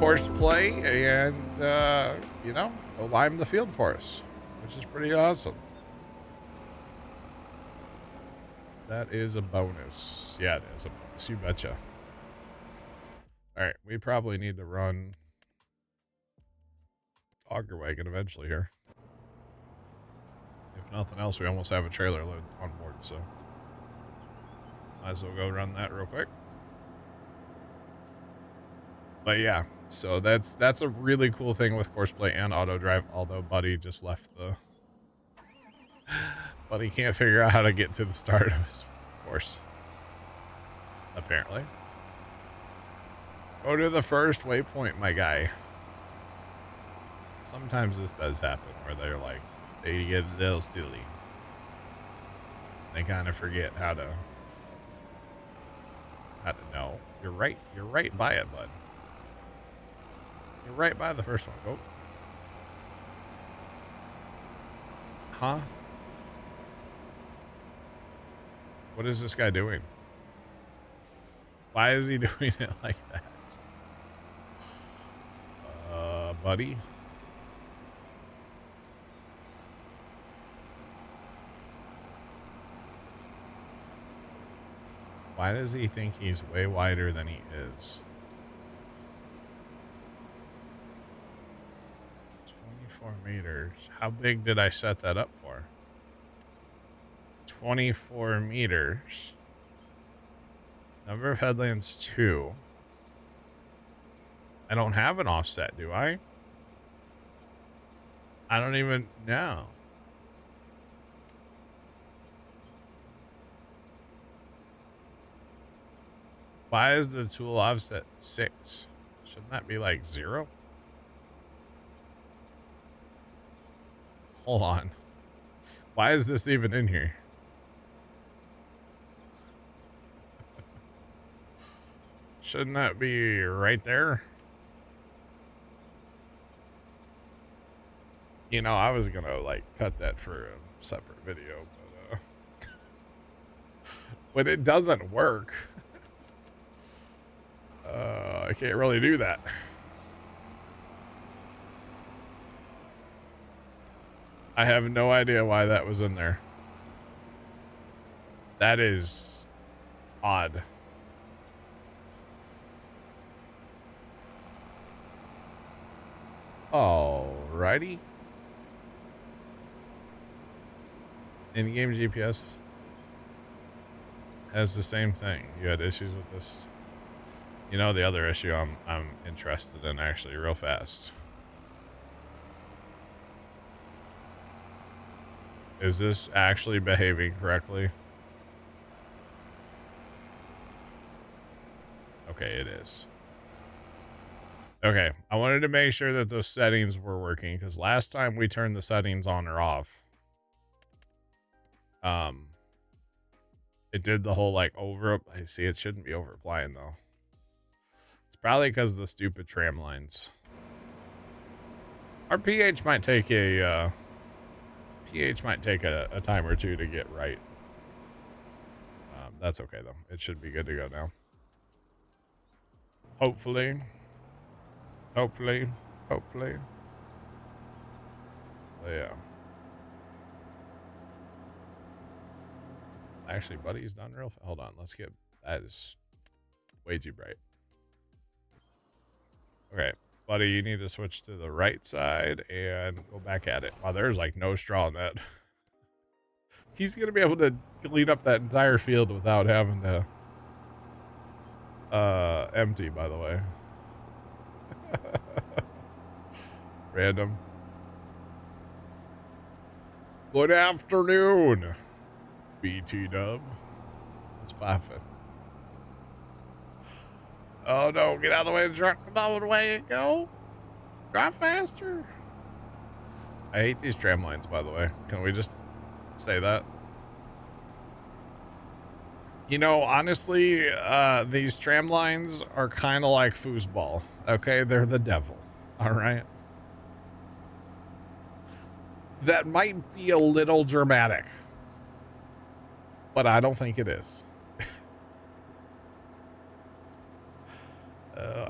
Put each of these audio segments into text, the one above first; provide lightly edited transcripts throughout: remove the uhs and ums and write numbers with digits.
horseplay and, you know, go lime the field for us, which is pretty awesome. That is a bonus. Yeah, it is a bonus. You betcha. All right, we probably need to run auger wagon eventually here. If nothing else, we almost have a trailer load on board, so might as well go run that real quick. But yeah, so that's a really cool thing with Courseplay and auto drive. Although Buddy just left the, Buddy can't figure out how to get to the start of his course. Apparently, go to the first waypoint, my guy. Sometimes this does happen where they're like, they get a little silly. They kind of forget how to know. You're right by it, bud. You're right by the first one. Go. Huh? What is this guy doing? Why is he doing it like that? Buddy? Why does he think he's way wider than he is? 24 meters. How big did I set that up for? 24 meters. Number of headlands, 2. I don't have an offset, do I? I don't even know. Why is the tool offset 6? Shouldn't that be like 0? Hold on. Why is this even in here? Shouldn't that be right there? You know, I was gonna like cut that for a separate video, but when it doesn't work, I can't really do that. I have no idea why that was in there. That is odd. Alrighty. In-game GPS has the same thing. You had issues with this. You know, the other issue I'm interested in actually real fast. Is this actually behaving correctly? Okay, it is. Okay, I wanted to make sure that those settings were working because last time we turned the settings on or off, it did the whole like I see it shouldn't be over applying though. It's probably because of the stupid tram lines. Our pH might take a time or two to get right. That's okay though. It should be good to go now. Hopefully. But yeah. Actually, Buddy's done real. Hold on. Let's get. That is way too bright. Okay. Buddy, you need to switch to the right side and go back at it. Wow, there's like no straw in that. He's going to be able to clean up that entire field without having to empty, by the way. Random. Good afternoon, BT Dub. It's poppin'. Oh no, get out of the way of the truck. Come on, away you go. Drive faster. I hate these tram lines, by the way. Can we just say that? You know, honestly, these tram lines are kind of like foosball. Okay, they're the devil. All right. That might be a little dramatic, but I don't think it is.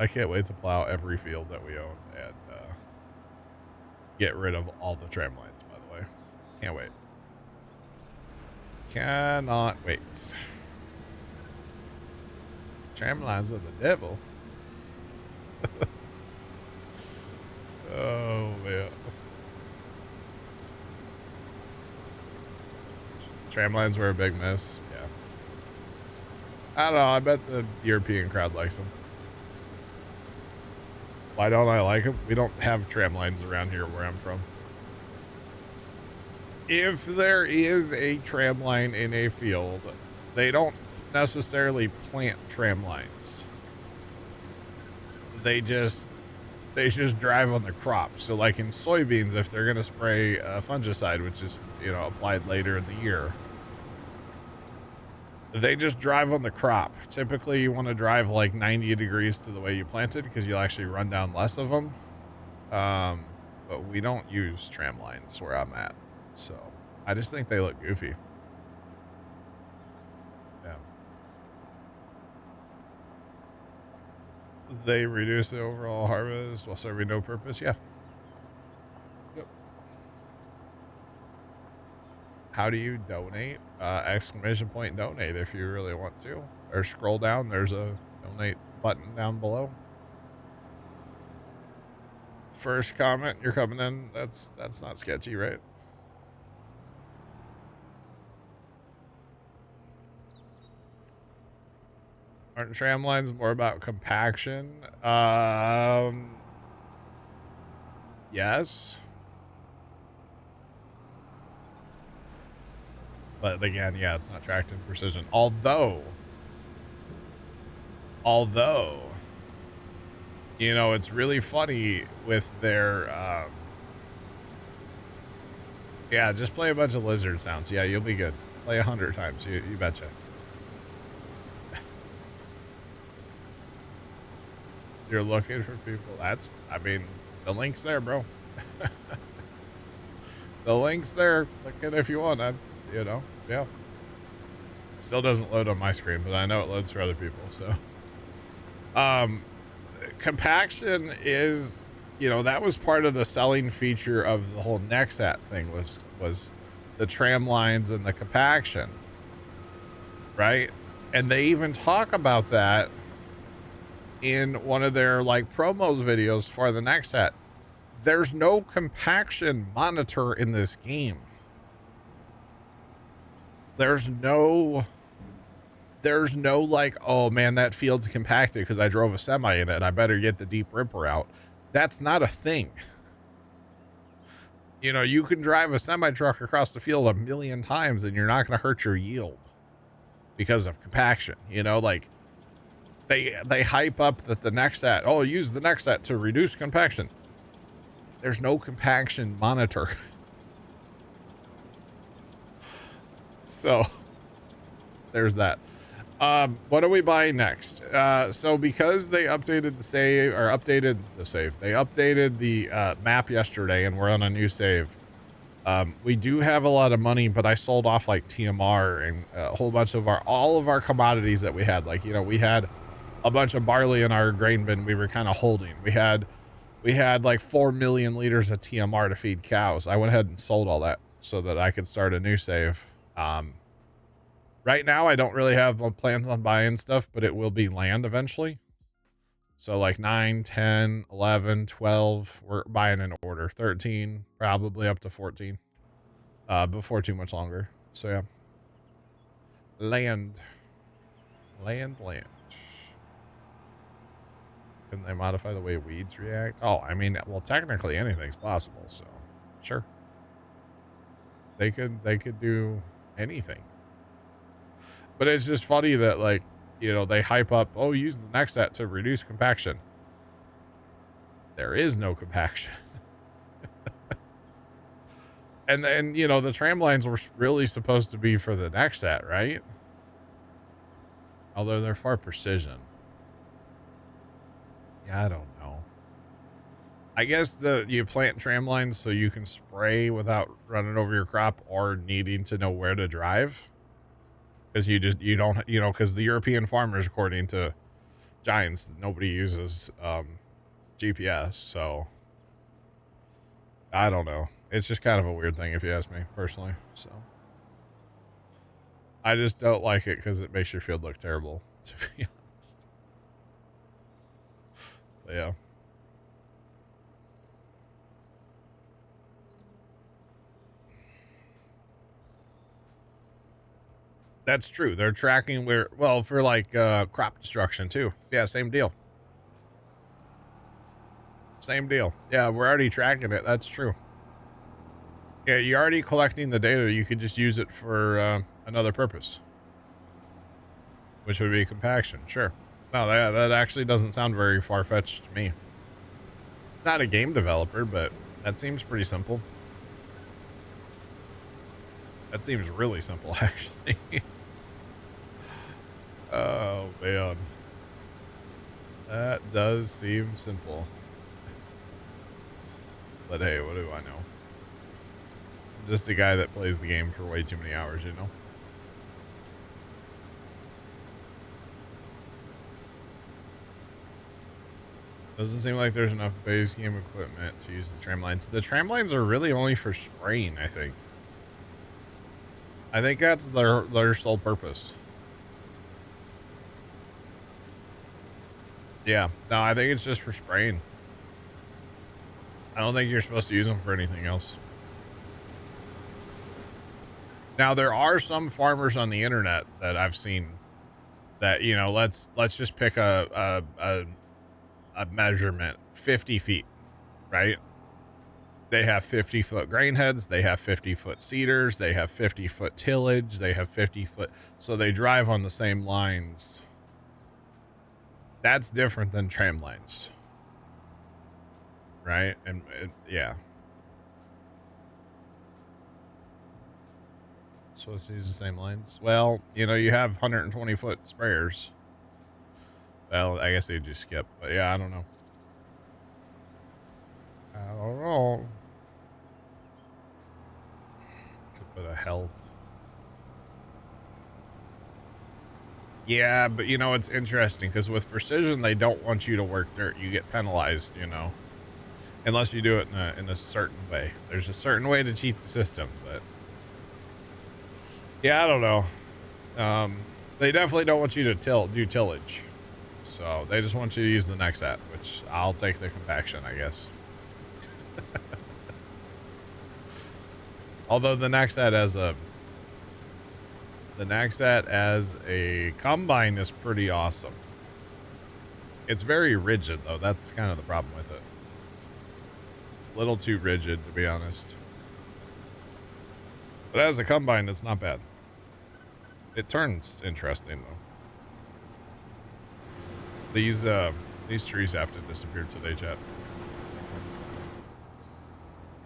I can't wait to plow every field that we own and get rid of all the tram lines, by the way. Can't wait. Cannot wait. Tram lines are the devil. Oh, man. Tram lines were a big miss. Yeah. I don't know. I bet the European crowd likes them. Why don't I like them? We don't have tram lines around here where I'm from. If there is a tram line in a field, they don't necessarily plant tram lines. They just drive on the crop. So like in soybeans, if they're going to spray a fungicide, which is, you know, applied later in the year, they just drive on the crop. Typically you want to drive like 90 degrees to the way you planted because you'll actually run down less of them. But we don't use tram lines where I'm at. So I just think they look goofy. Yeah. They reduce the overall harvest while serving no purpose. Yeah. Yep. How do you donate? Exclamation point donate if you really want to. Or scroll down. There's a donate button down below. First comment, you're coming in. That's not sketchy, right? Aren't tram lines more about compaction? Yes. But again, yeah, it's not tracked in precision. Although, you know, it's really funny with their, yeah, just play a bunch of lizard sounds. Yeah, you'll be good. Play 100 times. You betcha. You're looking for people. I mean, the link's there, bro. The link's there. Look at it if you want. You know, yeah. Still doesn't load on my screen, but I know it loads for other people. So, compaction is, you know, that was part of the selling feature of the whole Nexat thing was the tram lines and the compaction, right? And they even talk about that in one of their like promos videos for the Nexat. There's no compaction monitor in this game. There's no like, oh man, that field's compacted because I drove a semi in it. I better get the deep ripper out. That's not a thing. You know, you can drive a semi truck across the field 1,000,000 times and you're not going to hurt your yield because of compaction. You know, like they hype up that the Nexat, oh, use the Nexat to reduce compaction. There's no compaction monitor. So there's that. What are we buying next? So because they updated the save, they updated the map yesterday and we're on a new save. We do have a lot of money, but I sold off like TMR and a whole bunch of all of our commodities that we had. Like, you know, we had a bunch of barley in our grain bin we were kind of holding. We had like 4 million liters of TMR to feed cows. I went ahead and sold all that so that I could start a new save. Right now I don't really have plans on buying stuff, but it will be land eventually. So like 9, 10, 11, 12, we're buying in order. 13, probably up to 14, before too much longer. So yeah. Land. Can they modify the way weeds react? Oh, I mean, well, technically anything's possible, so sure. They could do anything. But it's just funny that, like, you know, they hype up, oh, use the Nexat to reduce compaction. There is no compaction. And then, you know, the tram lines were really supposed to be for the Nexat, right? Although they're for precision. Yeah, I don't know. I guess you plant tram lines so you can spray without running over your crop or needing to know where to drive. Because you don't, you know, because the European farmers, according to Giants, nobody uses GPS, so I don't know. It's just kind of a weird thing if you ask me personally. So I just don't like it because it makes your field look terrible, to be honest. But yeah. That's true. They're tracking where, well, for like crop destruction too. Yeah, same deal. Same deal. Yeah, we're already tracking it. That's true. Yeah, you're already collecting the data. You could just use it for another purpose, which would be compaction. Sure. No, that actually doesn't sound very far-fetched to me. Not a game developer, but that seems pretty simple. That seems really simple, actually. Oh, man. That does seem simple. But hey, what do I know? I'm just a guy that plays the game for way too many hours, you know? Doesn't seem like there's enough base game equipment to use the tram lines. The tram lines are really only for spraying, I think. I think that's their sole purpose. Yeah. No, I think it's just for spraying. I don't think you're supposed to use them for anything else. Now, there are some farmers on the internet that I've seen that, you know, let's just pick a measurement, 50 feet, right? They have 50-foot grain heads. They have 50-foot seeders. They have 50-foot tillage. They have 50-foot. So they drive on the same lines. That's different than tram lines. Right? And yeah. Supposed to use the same lines. Well, you know, you have 120-foot sprayers. Well, I guess they just skip. But yeah, I don't know. I don't know. Could put a health. Yeah, but you know, it's interesting because with precision, they don't want you to work dirt. You get penalized, you know, unless you do it in a certain way. There's a certain way to cheat the system, but yeah, I don't know. They definitely don't want you to do tillage. So they just want you to use the Nexat, which I'll take the compaction, I guess. Although the Nexat as a combine is pretty awesome. It's very rigid though. That's kind of the problem with it. A little too rigid, to be honest. But as a combine, it's not bad. It turns interesting though. These trees have to disappear today, chat.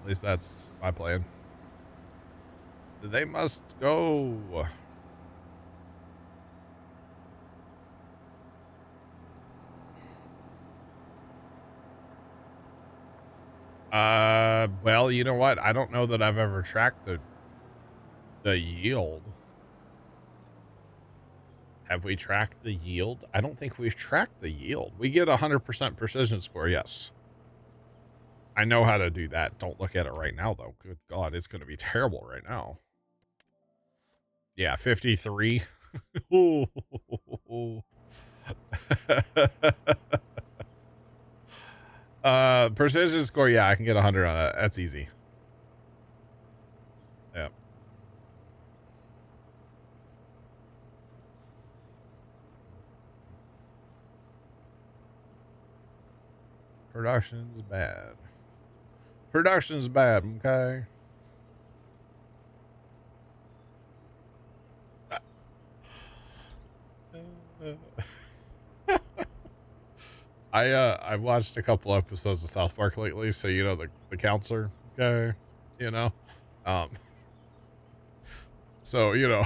At least that's my plan. They must go. Well, you know what? I don't know that I've ever tracked the yield. Have we tracked the yield? I don't think we've tracked the yield. We get 100% precision score, yes. I know how to do that. Don't look at it right now, though. Good God, it's going to be terrible right now. Yeah, 53. Precision score, yeah, I can get 100 on that. That's easy. Yep. Production's bad. Production's bad, okay? I've watched a couple episodes of South Park lately, so you know the counselor guy, you know. So you know,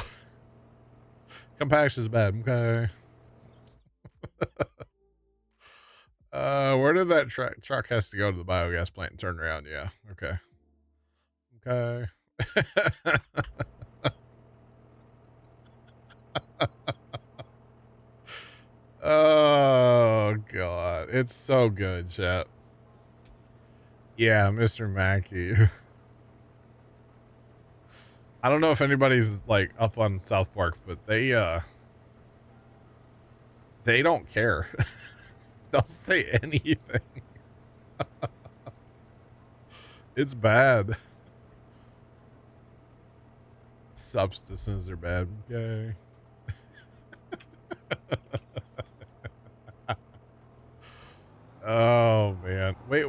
compaction's bad, okay? Where did that truck has to go to the biogas plant and turn around? Yeah, okay. Okay. Oh god, it's so good, chat. Yeah, Mr. Mackey. I don't know if anybody's like up on South Park, but they don't care. They'll say anything. It's bad. Substances are bad. Okay. Oh man. Wait,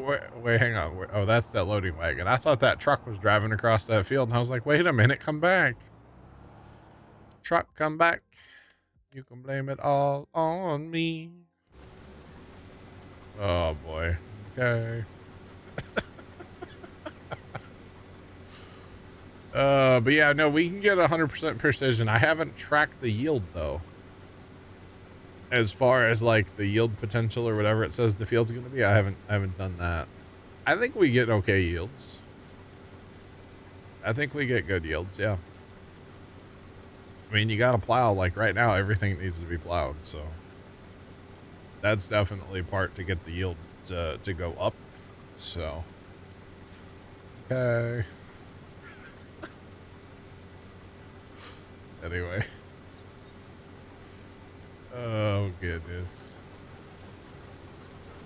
hang on. Oh, that's that loading wagon. I thought that truck was driving across that field and I was like, wait a minute, come back. Truck, come back. You can blame it all on me. Oh boy. Okay. But yeah, no, we can get 100% precision. I haven't tracked the yield though. As far as like the yield potential or whatever it says the field's going to be, I haven't done that. I think we get okay yields. I think we get good yields, yeah. I mean, you got to plow, like right now, everything needs to be plowed, so that's definitely part to get the yield to go up, so. Okay. Anyway. Oh, goodness.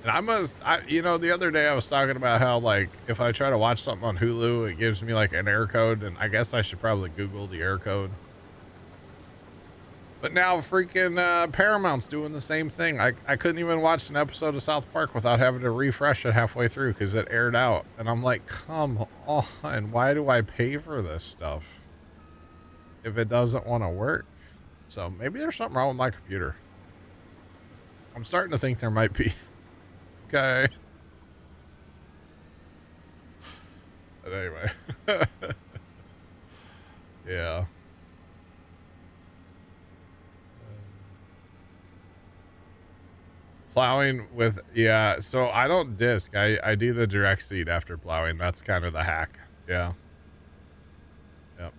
And you know, the other day I was talking about how, like, if I try to watch something on Hulu, it gives me, like, an error code, and I guess I should probably Google the error code. But now freaking Paramount's doing the same thing. I couldn't even watch an episode of South Park without having to refresh it halfway through because it aired out. And I'm like, come on, why do I pay for this stuff if it doesn't want to work? So maybe there's something wrong with my computer. I'm starting to think there might be. Okay. But anyway. Yeah. Plowing with, yeah, so I don't disc. I do the direct seat after plowing. That's kind of the hack. Yeah. Yep.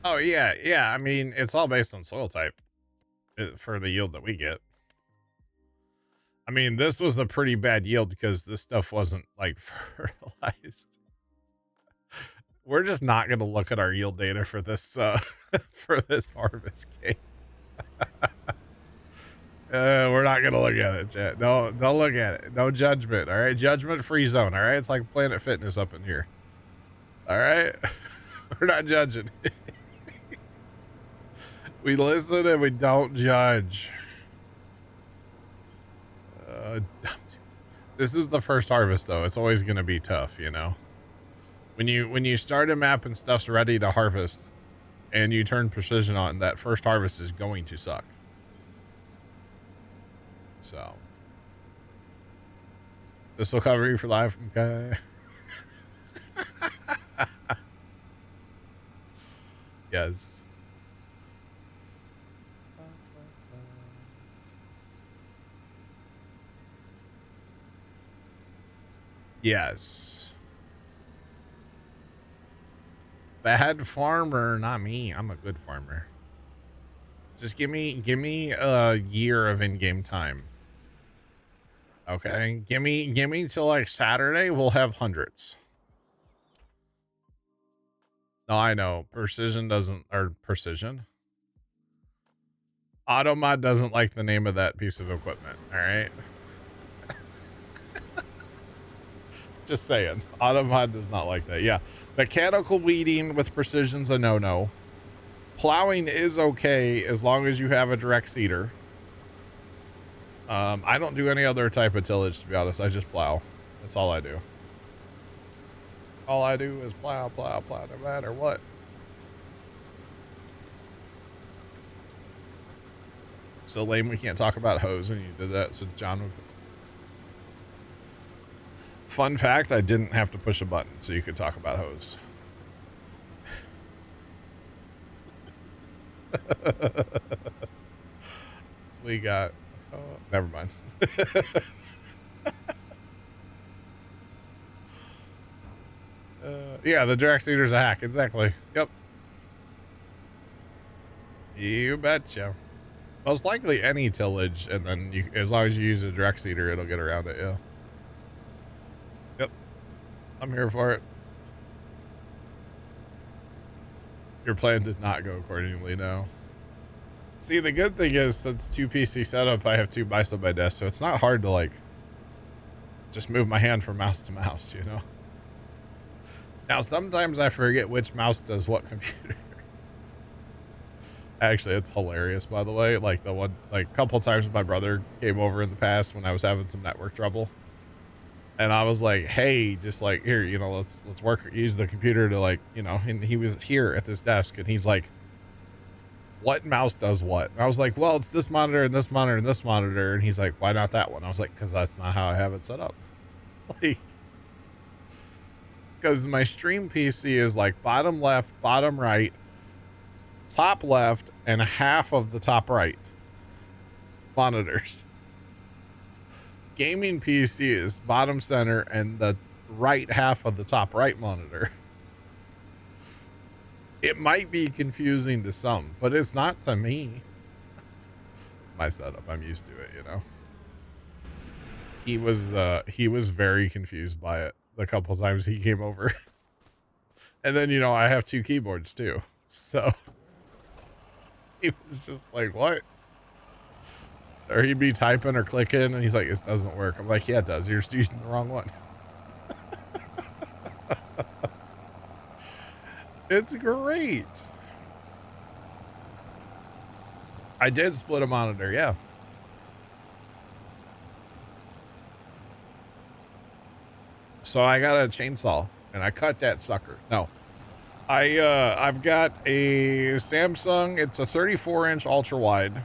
Oh, yeah. Yeah. I mean, it's all based on soil type for the yield that we get. I mean, this was a pretty bad yield because this stuff wasn't like fertilized. We're just not going to look at our yield data for this, for this harvest game. We're not going to look at it, chat. No, don't look at it. No judgment. All right. Judgment free zone. All right. It's like Planet Fitness up in here. All right. We're not judging. We listen and we don't judge. This is the first harvest though. It's always going to be tough, you know. When you start a map and stuff's ready to harvest and you turn precision on, that first harvest is going to suck. So this will cover you for life. Okay. Yes. Yes. Bad farmer, not me. I'm a good farmer. Just give me a year of in-game time. Okay, give me till like Saturday. We'll have hundreds. No, I know precision doesn't, or precision. Automod doesn't like the name of that piece of equipment. All right. Just saying, Automod does not like that. Yeah, mechanical weeding with precision's a no-no. Plowing is okay as long as you have a direct seeder. I don't do any other type of tillage, to be honest. I just plow. That's all I do. All I do is plow, plow, plow, no matter what. So lame we can't talk about hose, and you did that, so John would... Fun fact, I didn't have to push a button, so you could talk about hose. We got... Oh, never mind. Yeah, the direct seeder's a hack. Exactly. Yep. You betcha. Most likely any tillage, and then you, as long as you use a direct seeder, it'll get around it. Yeah. Yep. I'm here for it. Your plan did not go accordingly, no. See, the good thing is, since 2 PC setup, I have 2 mice on my desk, so it's not hard to, like, just move my hand from mouse to mouse, you know? Now, sometimes I forget which mouse does what computer. Actually, it's hilarious, by the way. Like, the one, like, a couple times my brother came over in the past when I was having some network trouble. And I was like, hey, just like, here, you know, let's use the computer to, like, you know, and he was here at this desk, and he's like, what mouse does what? And I was like, well, it's this monitor and this monitor and this monitor. And he's like, why not that one? I was like, because that's not how I have it set up. Like, because my stream PC is like bottom left, bottom right, top left, and half of the top right monitors. Gaming PC is bottom center and the right half of the top right monitor. It might be confusing to some, but it's not to me. It's my setup. I'm used to it, you know. He was very confused by it the couple times he came over. And then, you know, I have 2 keyboards too. So he was just like, what? Or he'd be typing or clicking and he's like, it doesn't work. I'm like, yeah, it does. You're just using the wrong one. It's great. I did split a monitor, yeah. So I got a chainsaw and I cut that sucker. No. I've got a Samsung, it's a 34-inch ultra wide.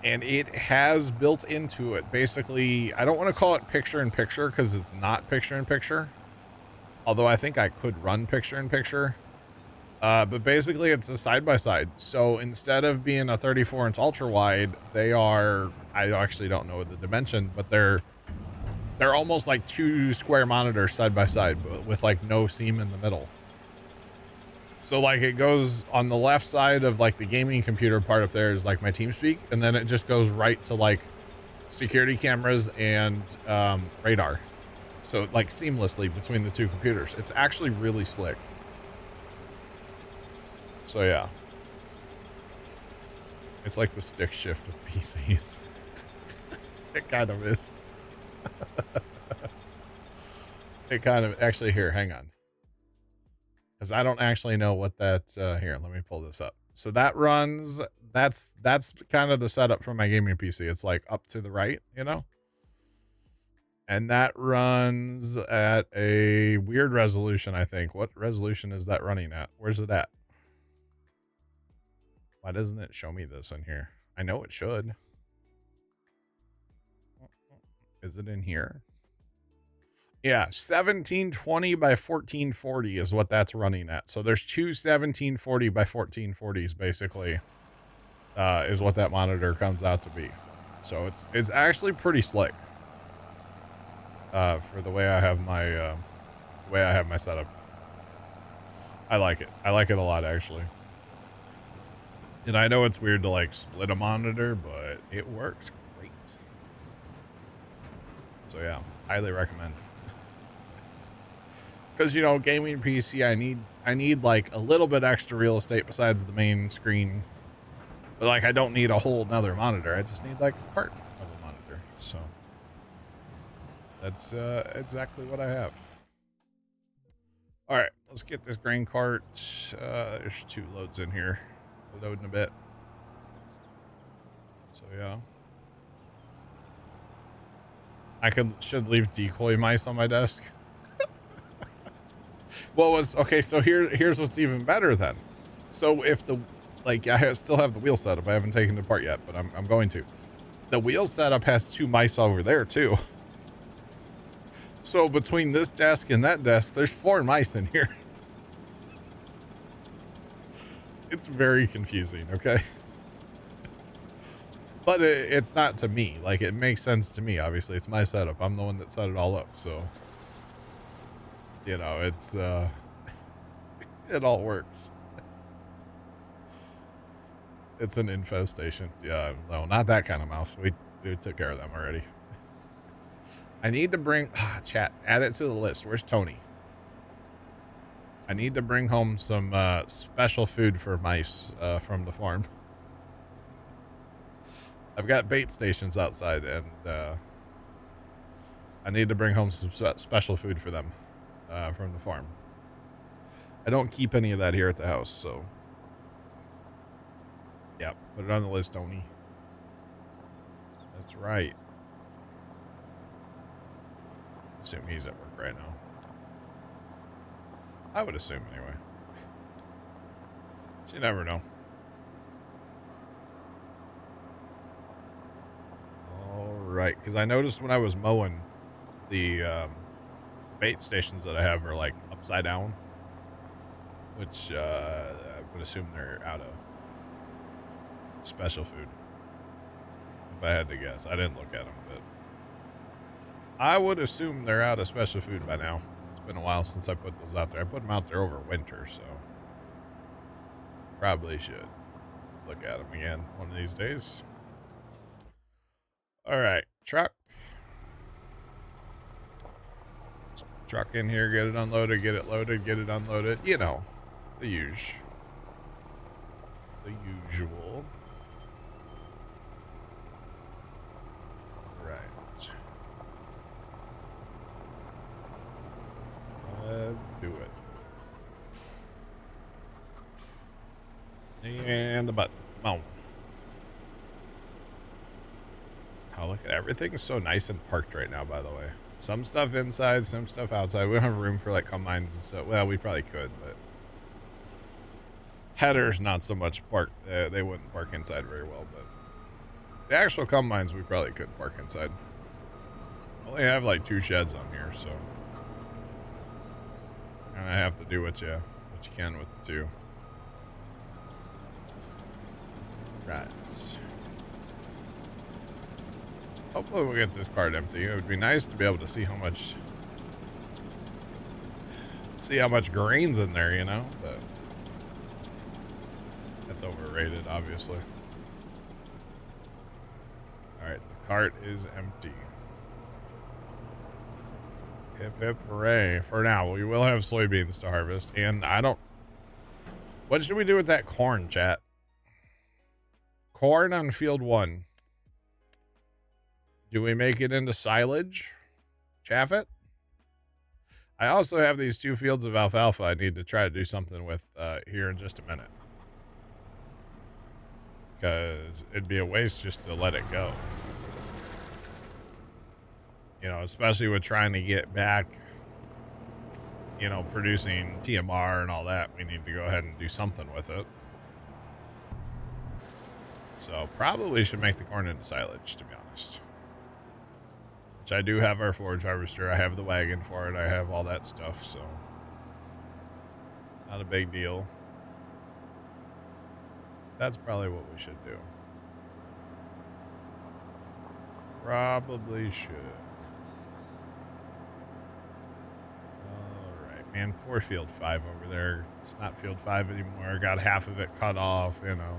And it has built into it, basically, I don't want to call it picture-in-picture because it's not picture-in-picture. Although I think I could run picture-in-picture. But basically it's a side-by-side. So instead of being a 34-inch ultra-wide, they are, I actually don't know the dimension, but they're almost like 2 square monitors side-by-side, but with like no seam in the middle. So like it goes on the left side of like the gaming computer part up there is like my TeamSpeak, and then it just goes right to like security cameras and radar. So like seamlessly between the 2 computers. It's actually really slick. So yeah. It's like the stick shift of PCs. It kind of is. It kind of, actually here, hang on. Because I don't actually know what that, here, let me pull this up. So that runs, that's kind of the setup for my gaming PC. It's like up to the right, you know? And that runs at a weird resolution, I think. What resolution is that running at? Where's it at? Why doesn't it show me this in here? I know it should. Is it in here? Yeah, 1720 by 1440 is what that's running at. So there's 2 1740 by 1440s basically, is what that monitor comes out to be. So it's actually pretty slick. For the way I have my setup. I like it. I like it a lot, actually. And I know it's weird to like split a monitor, but it works great. So yeah, highly recommend. Because, you know, gaming PC, I need like a little bit extra real estate besides the main screen. But like, I don't need a whole nother monitor. I just need like part of a monitor. So that's exactly what I have. All right, let's get this grain cart. There's 2 loads in here. We'll load in a bit. So yeah. I should leave decoy mice on my desk. Well, okay, so here's what's even better then. So if the, like, I still have the wheel setup. I haven't taken it apart yet, but I'm going to. The wheel setup has 2 mice over there too. So between this desk and that desk, there's 4 mice in here. It's very confusing, okay? But it's not to me. Like, it makes sense to me, obviously. It's my setup. I'm the one that set it all up, so. You know, it's it all works. It's an infestation. Yeah, no, not that kind of mouse. We took care of them already. I need to bring chat, add it to the list. Where's Tony? I need to bring home some special food for mice from the farm. I've got bait stations outside, and I need to bring home some special food for them from the farm. I don't keep any of that here at the house, so yeah, put it on the list, Tony. That's right. Assume he's at work right now. I would assume anyway. So you never know. All right, because I noticed when I was mowing, the bait stations that I have are like upside down, which I would assume they're out of special food. If I had to guess, I didn't look at them, but I would assume they're out of special food by now. It's been a while since I put those out there. I put them out there over winter, so probably should look at them again one of these days. All right, truck in here, get it unloaded, get it loaded, get it unloaded. You know, the usual. Right. Let's do it. And the button. Boom. Oh, look at everything is so nice and parked right now, by the way. Some stuff inside, some stuff outside. We don't have room for like combines and stuff. Well, we probably could, but headers not so much park. They wouldn't park inside very well, but the actual combines we probably could park inside. Only have like 2 sheds on here, so and I have to do what you can with the 2. Right. Hopefully we'll get this cart empty. It would be nice to be able to see how much grain's in there, you know, but that's overrated, obviously. All right, the cart is empty. Hip hip hooray. For now, we will have soybeans to harvest, and what should we do with that corn, chat? Corn on field 1. Do we make it into silage? Chaff it? I also have these 2 fields of alfalfa I need to try to do something with here in just a minute. Because it'd be a waste just to let it go. You know, especially with trying to get back, you know, producing TMR and all that. We need to go ahead and do something with it. So probably should make the corn into silage, to be honest. Which I do have our forage harvester. I have the wagon for it. I have all that stuff, so not a big deal. That's probably what we should do. Probably should. All right, man. Poor field 5 over there. It's not field 5 anymore. Got half of it cut off, you know.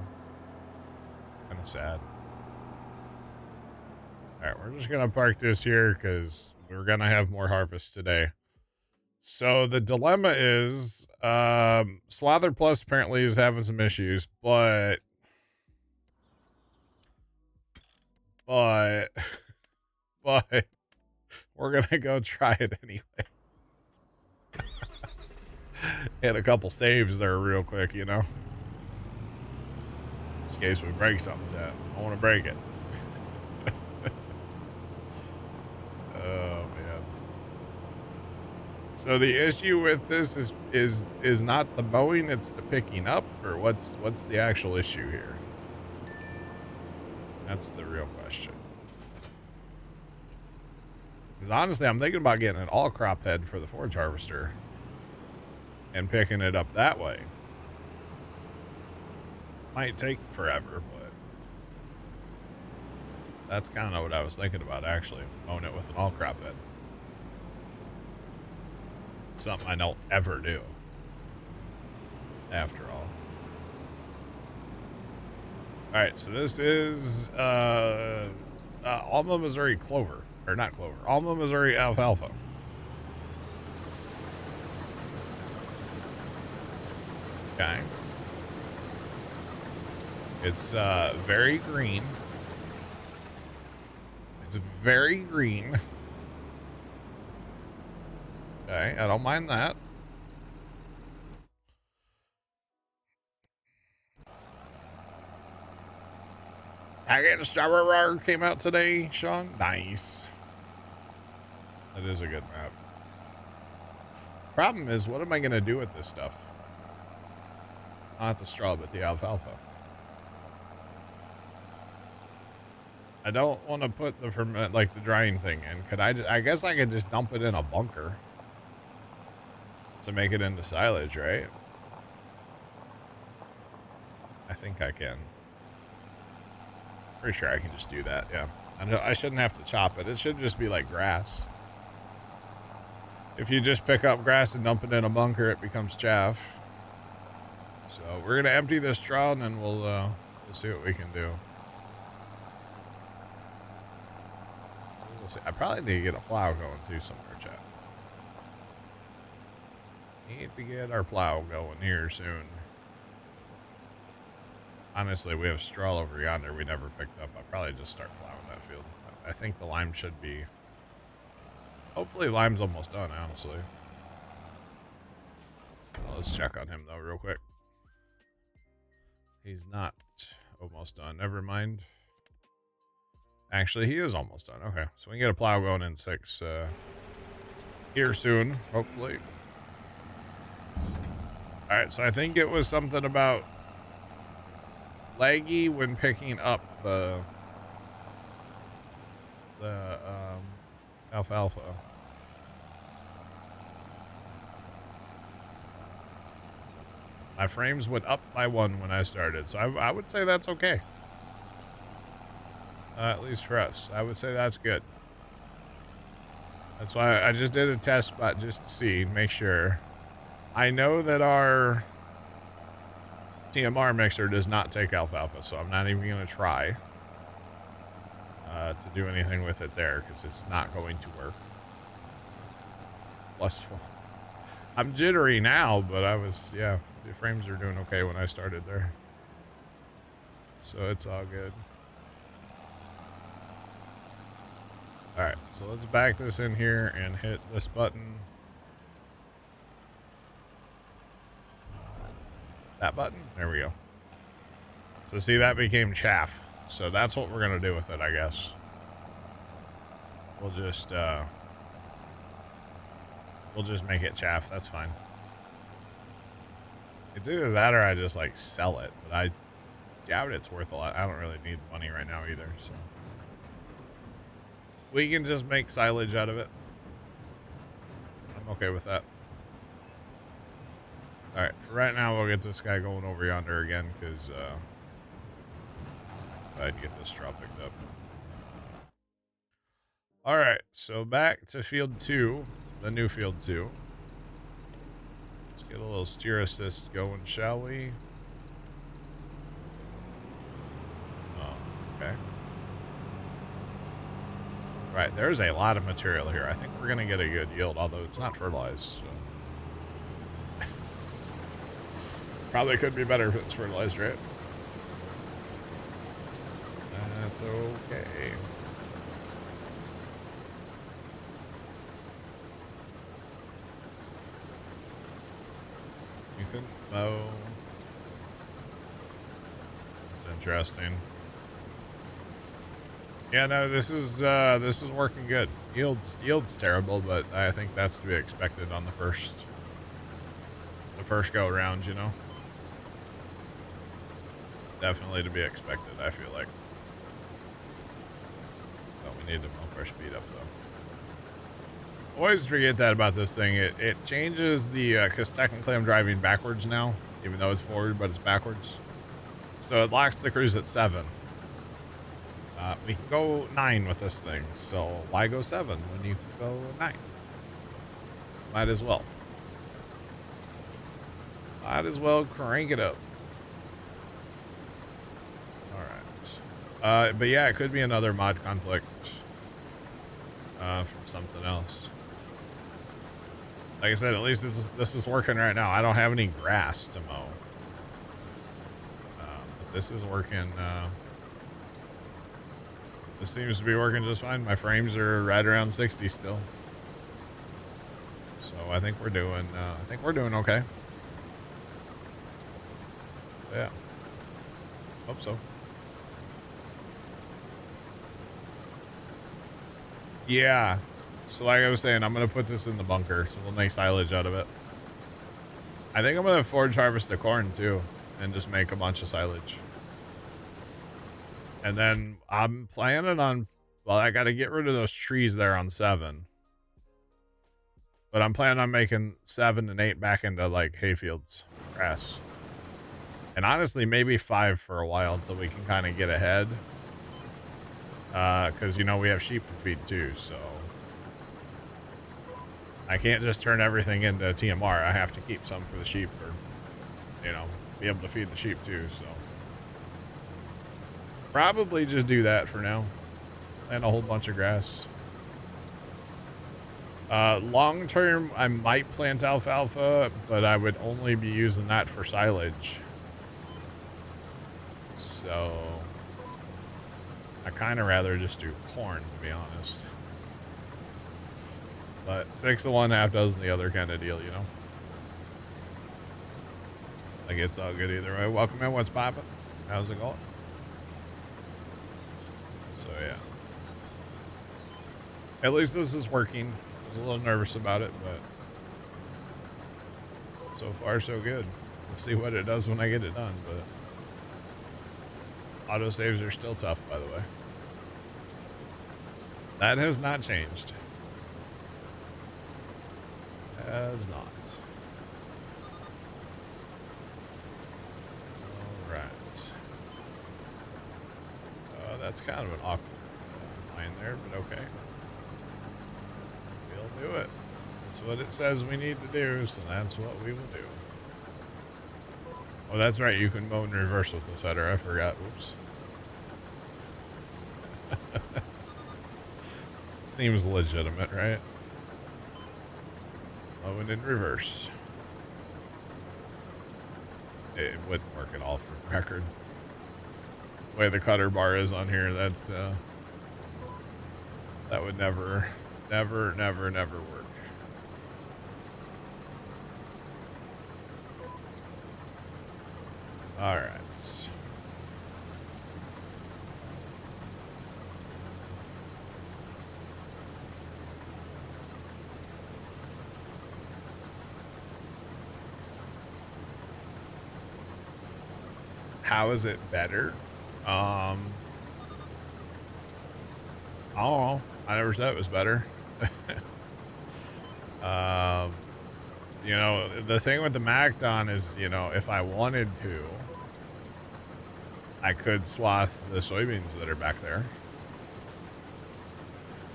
It's kind of sad. All right, we're just going to park this here because we're going to have more harvest today. So the dilemma is Swather Plus apparently is having some issues, but we're going to go try it anyway. Hit a couple saves there real quick, you know. In case we break something, Chat. I want to break it. Oh man. So the issue with this is not the mowing, it's the picking up, or what's the actual issue here? That's the real question. Because honestly, I'm thinking about getting an all crop head for the forage harvester and picking it up that way. Might take forever, but that's kind of what I was thinking about, actually, mowing it with an all crop head. Something I don't ever do. After all. All right, so this is Alma, Missouri clover, or not clover. Alma, Missouri alfalfa. Okay. It's very green. It's very green. Okay, I don't mind that. Packet of Strawberry came out today, Sean. Nice. That is a good map. Problem is, what am I going to do with this stuff? Not the straw, but the alfalfa. I don't want to put the ferment, like the drying thing in. Could I guess I could just dump it in a bunker to make it into silage, right? I think I can. Pretty sure I can just do that, yeah. I shouldn't have to chop it. It should just be like grass. If you just pick up grass and dump it in a bunker, it becomes chaff. So we're going to empty this straw and then we'll see what we can do. We'll see. I probably need to get a plow going too somewhere, chat. Need to get our plow going here soon. Honestly, we have straw over yonder we never picked up. I'll probably just start plowing that field. I think the lime should be... Hopefully lime's almost done, honestly. Well, let's check on him, though, real quick. He's not almost done. Never mind. Actually, he is almost done. Okay, so we can get a plow going in 6 here soon, hopefully. All right, so I think it was something about laggy when picking up the alfalfa. My frames went up by 1 when I started, so I would say that's okay. At least for us, I would say that's good. That's why I just did a test spot just to see, make sure. I know that our TMR mixer does not take alfalfa, so I'm not even going to try to do anything with it there because it's not going to work. Plus, I'm jittery now, but I was, yeah, the frames are doing okay when I started there. So it's all good. All right, so let's back this in here and hit this button. That button? There we go. So see, that became chaff. So that's what we're going to do with it, I guess. We'll just make it chaff. That's fine. It's either that or I just, like, sell it. But I doubt it's worth a lot. I don't really need the money right now either, so. We can just make silage out of it. I'm okay with that. Alright, for right now, we'll get this guy going over yonder again, because I'd get this straw picked up. Alright, so back to field 2, the new field 2. Let's get a little steer assist going, shall we? Oh, okay. Right, there's a lot of material here. I think we're going to get a good yield, although it's not fertilized, so. Probably could be better if it's fertilized, right? That's okay. You can mow. That's interesting. Yeah, no, this is working good. Yield's terrible, but I think that's to be expected on the first go around, you know. It's definitely to be expected, I feel like. Oh, we need to bump our speed up though. Always forget that about this thing. It changes the because technically I'm driving backwards now, even though it's forward, but it's backwards. So it locks the cruise at 7. We can go 9 with this thing, so why go 7 when you can go 9? Might as well. Might as well crank it up. All right. But yeah, it could be another mod conflict from something else. Like I said, at least this is working right now. I don't have any grass to mow. But this is working. This seems to be working just fine. My frames are right around 60 still. So I think we're doing okay. Yeah. Hope so. Yeah. So like I was saying, I'm going to put this in the bunker, so we'll make silage out of it. I think I'm going to forage harvest the corn too, and just make a bunch of silage. And then I'm planning on, well, I got to get rid of those trees there on 7. But I'm planning on making 7 and 8 back into like hayfields, grass. And honestly, maybe 5 for a while until we can kind of get ahead. Because, you know, we have sheep to feed too, so I can't just turn everything into TMR. I have to keep some for the sheep, or, you know, be able to feed the sheep too, so probably just do that for now. And a whole bunch of grass. Long term, I might plant alfalfa, but I would only be using that for silage. So I kind of rather just do corn, to be honest. But 6 of one, half dozen the other kind of deal, you know? Like, it's all good either way. Welcome in. What's poppin'? How's it going? So, yeah. At least this is working. I was a little nervous about it, but so far, so good. We'll see what it does when I get it done, but autosaves are still tough, by the way. That has not changed. Has not. All right. That's kind of an awkward line there, but okay. We'll do it. That's what it says we need to do, so that's what we will do. Oh, that's right. You can mow in reverse with this header. I forgot. Oops. Seems legitimate, right? Mowing in reverse. It wouldn't work at all for record. The way the cutter bar is on here, that's that would never work. All right. How is it better? I don't know. I never said it was better. You know, the thing with the Macdon is, you know, if I wanted to, I could swath the soybeans that are back there.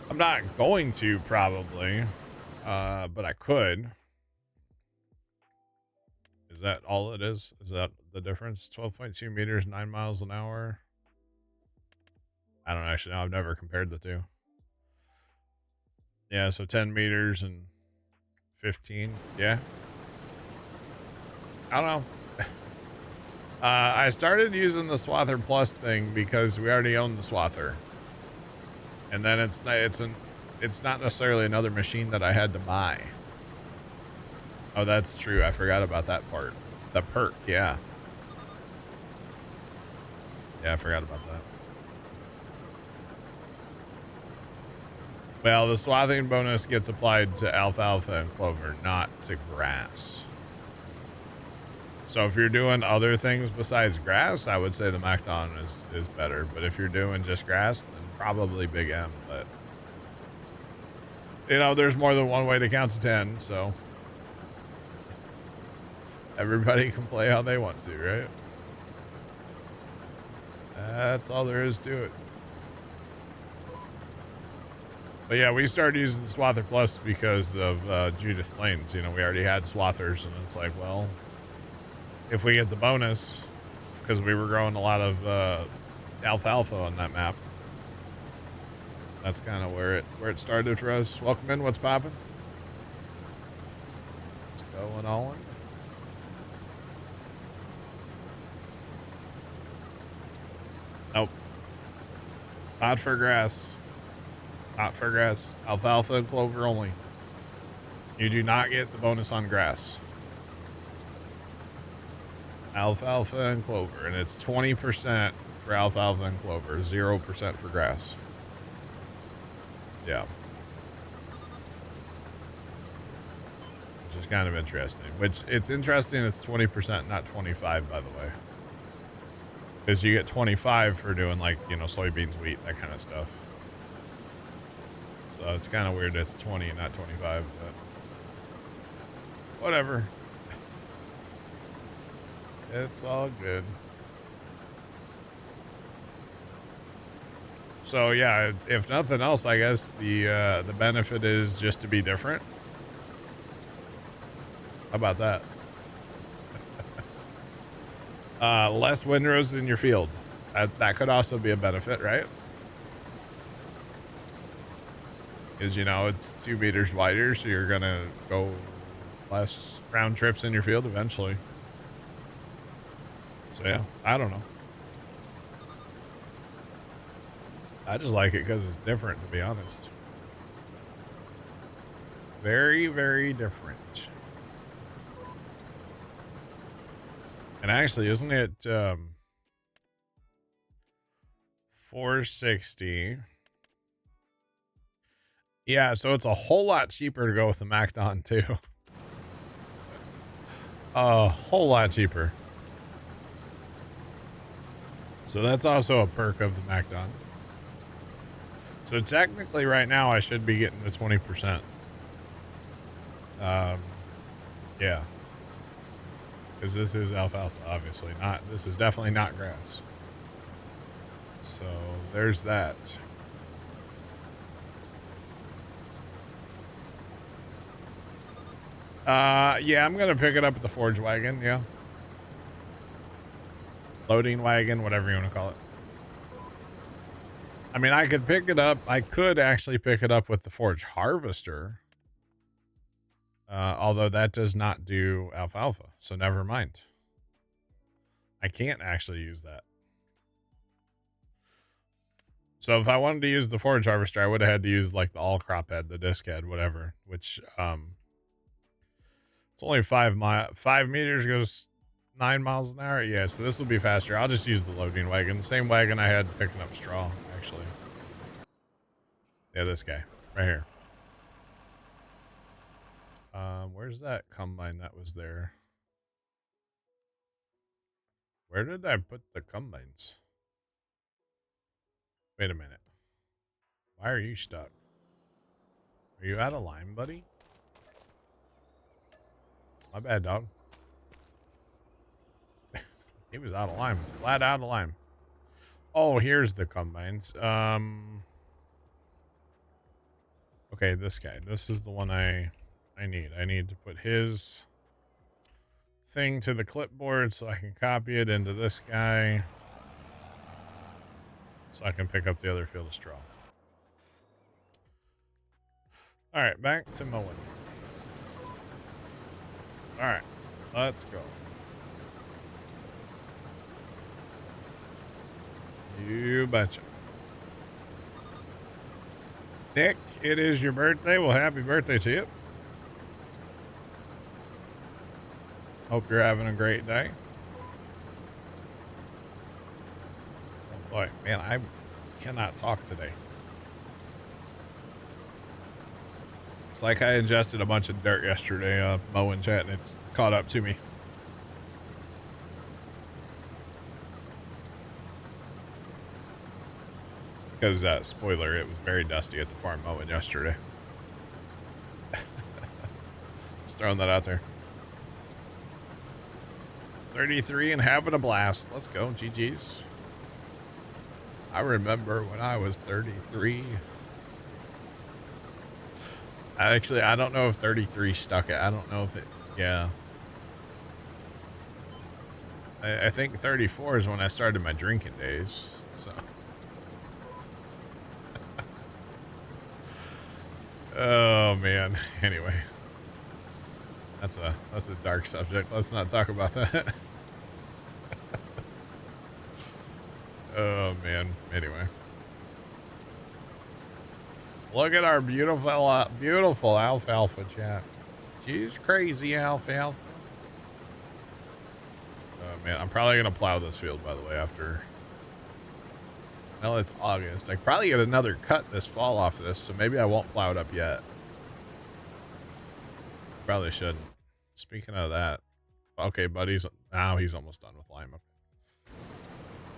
I'm not going to, probably, but I could. Is that all it is? Is that the difference? 12.2 meters, 9 miles an hour. I don't actually know. I've never compared the two. Yeah, so 10 meters and 15. Yeah. I don't know. I started using the Swather Plus thing because we already own the Swather. And then it's not necessarily another machine that I had to buy. Oh, that's true. I forgot about that part. The perk, yeah. Yeah, I forgot about that. Well, the swathing bonus gets applied to alfalfa and clover, not to grass. So if you're doing other things besides grass, I would say the Macdon is better. But if you're doing just grass, then probably Big M. But, you know, there's more than one way to count to 10, so everybody can play how they want to, right? That's all there is to it. But yeah, we started using Swather Plus because of Judith Plains. You know, we already had Swathers, and it's like, well, if we get the bonus, because we were growing a lot of alfalfa on that map. That's kind of where it started for us. Welcome in. What's popping? What's going on? Nope. Not for grass. Not for grass. Alfalfa and clover only. You do not get the bonus on grass. Alfalfa and clover. And it's 20% for alfalfa and clover. 0% for grass. Yeah. Which is kind of interesting. Which, it's interesting it's 20%, not 25, by the way. Because you get 25 for doing, like, you know, soybeans, wheat, that kind of stuff. So it's kind of weird it's 20 and not 25, but whatever. It's all good. So yeah, if nothing else, I guess the benefit is just to be different. How about that? Less windrows in your field. That could also be a benefit, right? Because, you know, it's 2 meters wider, so you're gonna go less round trips in your field eventually. So yeah, I don't know. I just like it because it's different, to be honest. Very, very different. And actually, isn't it 460? Yeah, so it's a whole lot cheaper to go with the MacDon too. A whole lot cheaper. So that's also a perk of the MacDon. So technically right now I should be getting the 20%. Yeah. Because this is alfalfa, obviously. This is definitely not grass. So there's that. Yeah, I'm gonna pick it up at the forge wagon, yeah. Loading wagon, whatever you want to call it. I mean, I could pick it up. I could actually pick it up with the forge harvester. Although that does not do alfalfa, so never mind. I can't actually use that. So if I wanted to use the forage harvester, I would have had to use like the all crop head, the disc head, whatever, which, it's only 5 meters, goes 9 miles an hour. Yeah, so this will be faster. I'll just use the loading wagon. The same wagon I had picking up straw, actually. Yeah, this guy right here. Where's that combine that was there? Where did I put the combines? Wait a minute. Why are you stuck? Are you out of line, buddy? My bad, dog. He was out of line. Flat out of line. Oh, here's the combines. Okay, this guy. This is the one I need. I need to put his thing to the clipboard so I can copy it into this guy. So I can pick up the other field of straw. Alright, back to mowing. Alright, let's go. You betcha. Nick, it is your birthday. Well, happy birthday to you. Hope you're having a great day. Oh boy, man, I cannot talk today. It's like I ingested a bunch of dirt yesterday, mowing chat, and it's caught up to me. Because, spoiler, it was very dusty at the farm mowing yesterday. Just throwing that out there. 33 and having a blast. Let's go, GG's. I remember when I was 33. Actually, I don't know if 33 stuck it. I don't know if it, yeah. I think 34 is when I started my drinking days. So. Oh man. Anyway, that's a dark subject. Let's not talk about that. Oh man. Anyway, look at our beautiful, beautiful alfalfa chat. She's crazy alfalfa. Oh man, I'm probably gonna plow this field, by the way, after. Well, it's August. I probably get another cut this fall off this, so maybe I won't plow it up yet. Probably shouldn't. Speaking of that, okay, buddy's now he's almost done with lime.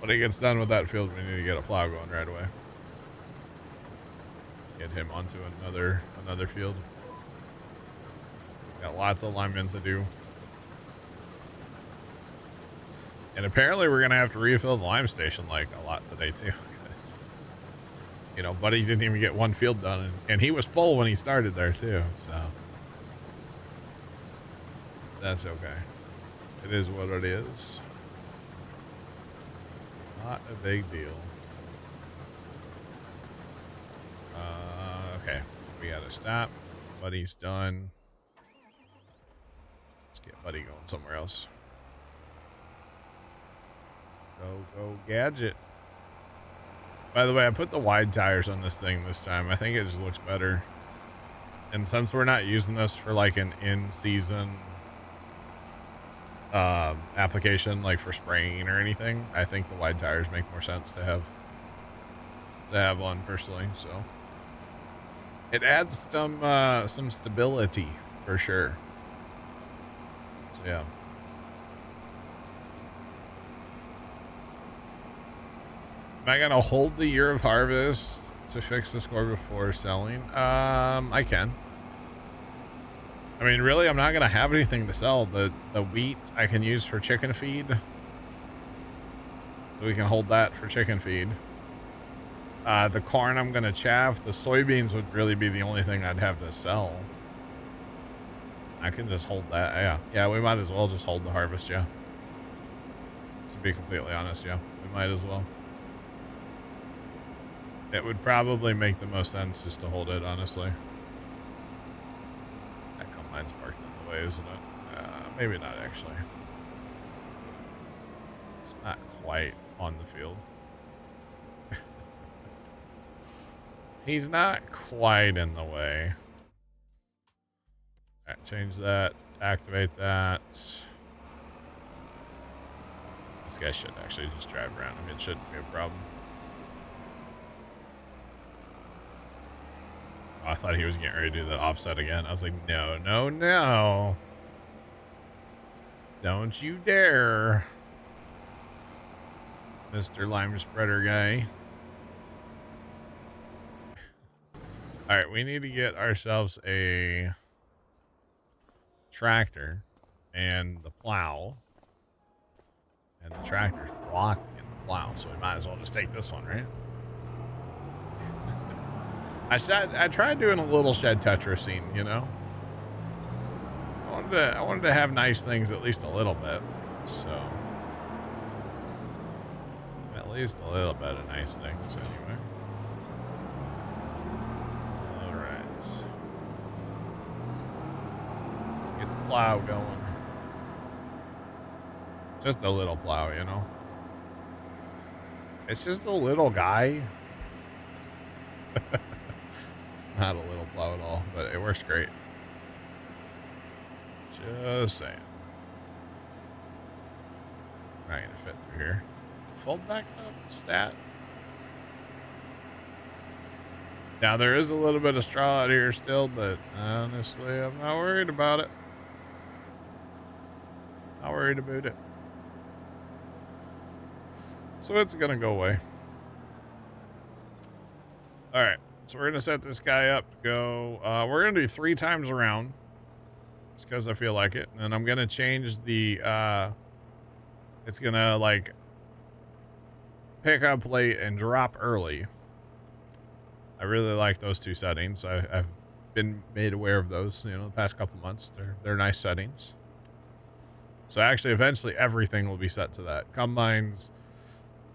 When he gets done with that field, we need to get a plow going right away. Get him onto another field. Got lots of linemen to do. And apparently we're gonna have to refill the lime station like a lot today too. You know, buddy didn't even get one field done, and he was full when he started there too, so that's okay. It is what it is. Not a big deal. Okay, we gotta stop. Buddy's done. Let's get Buddy going somewhere else. Go, Gadget. By the way, I put the wide tires on this thing this time. I think it just looks better. And since we're not using this for like an in-season application, like for spraying or anything, I think the wide tires make more sense to have on personally. So it adds some stability for sure. So yeah. Am I gonna hold the year of harvest to fix the score before selling? I can. I mean, really, I'm not gonna have anything to sell. The wheat I can use for chicken feed. So we can hold that for chicken feed. The corn I'm gonna chaff. The soybeans would really be the only thing I'd have to sell. I can just hold that. Yeah, we might as well just hold the harvest, yeah. To be completely honest, yeah, we might as well. It would probably make the most sense just to hold it, honestly. That combine's parked in the way, isn't it? Maybe not, actually. It's not quite on the field. He's not quite in the way. All right, change that. Activate that. This guy should actually just drive around him. It shouldn't be a problem. I thought he was getting ready to do the offset again. I was like, no, no, no. Don't you dare. Mr. Lime Spreader guy. All right, we need to get ourselves a tractor and the plow. And the tractor's blocking the plow, so we might as well just take this one, right? I tried doing a little shed Tetrising, you know. I wanted to have nice things at least a little bit, so at least a little bit of nice things anyway. All right, get the plow going. Just a little plow, you know. It's just a little guy. Not a little plow at all, but it works great. Just saying. Not gonna fit through here. Fold back up, stat. Now there is a little bit of straw out here still, but honestly, I'm not worried about it. Not worried about it. So it's gonna go away. All right. So we're going to set this guy up to go. We're going to do 3 times around. Just because I feel like it. And I'm going to change the, it's going to like pick up late and drop early. I really like those 2 settings. I've been made aware of those, you know, the past couple months. They're nice settings. So actually, eventually, everything will be set to that. Combines,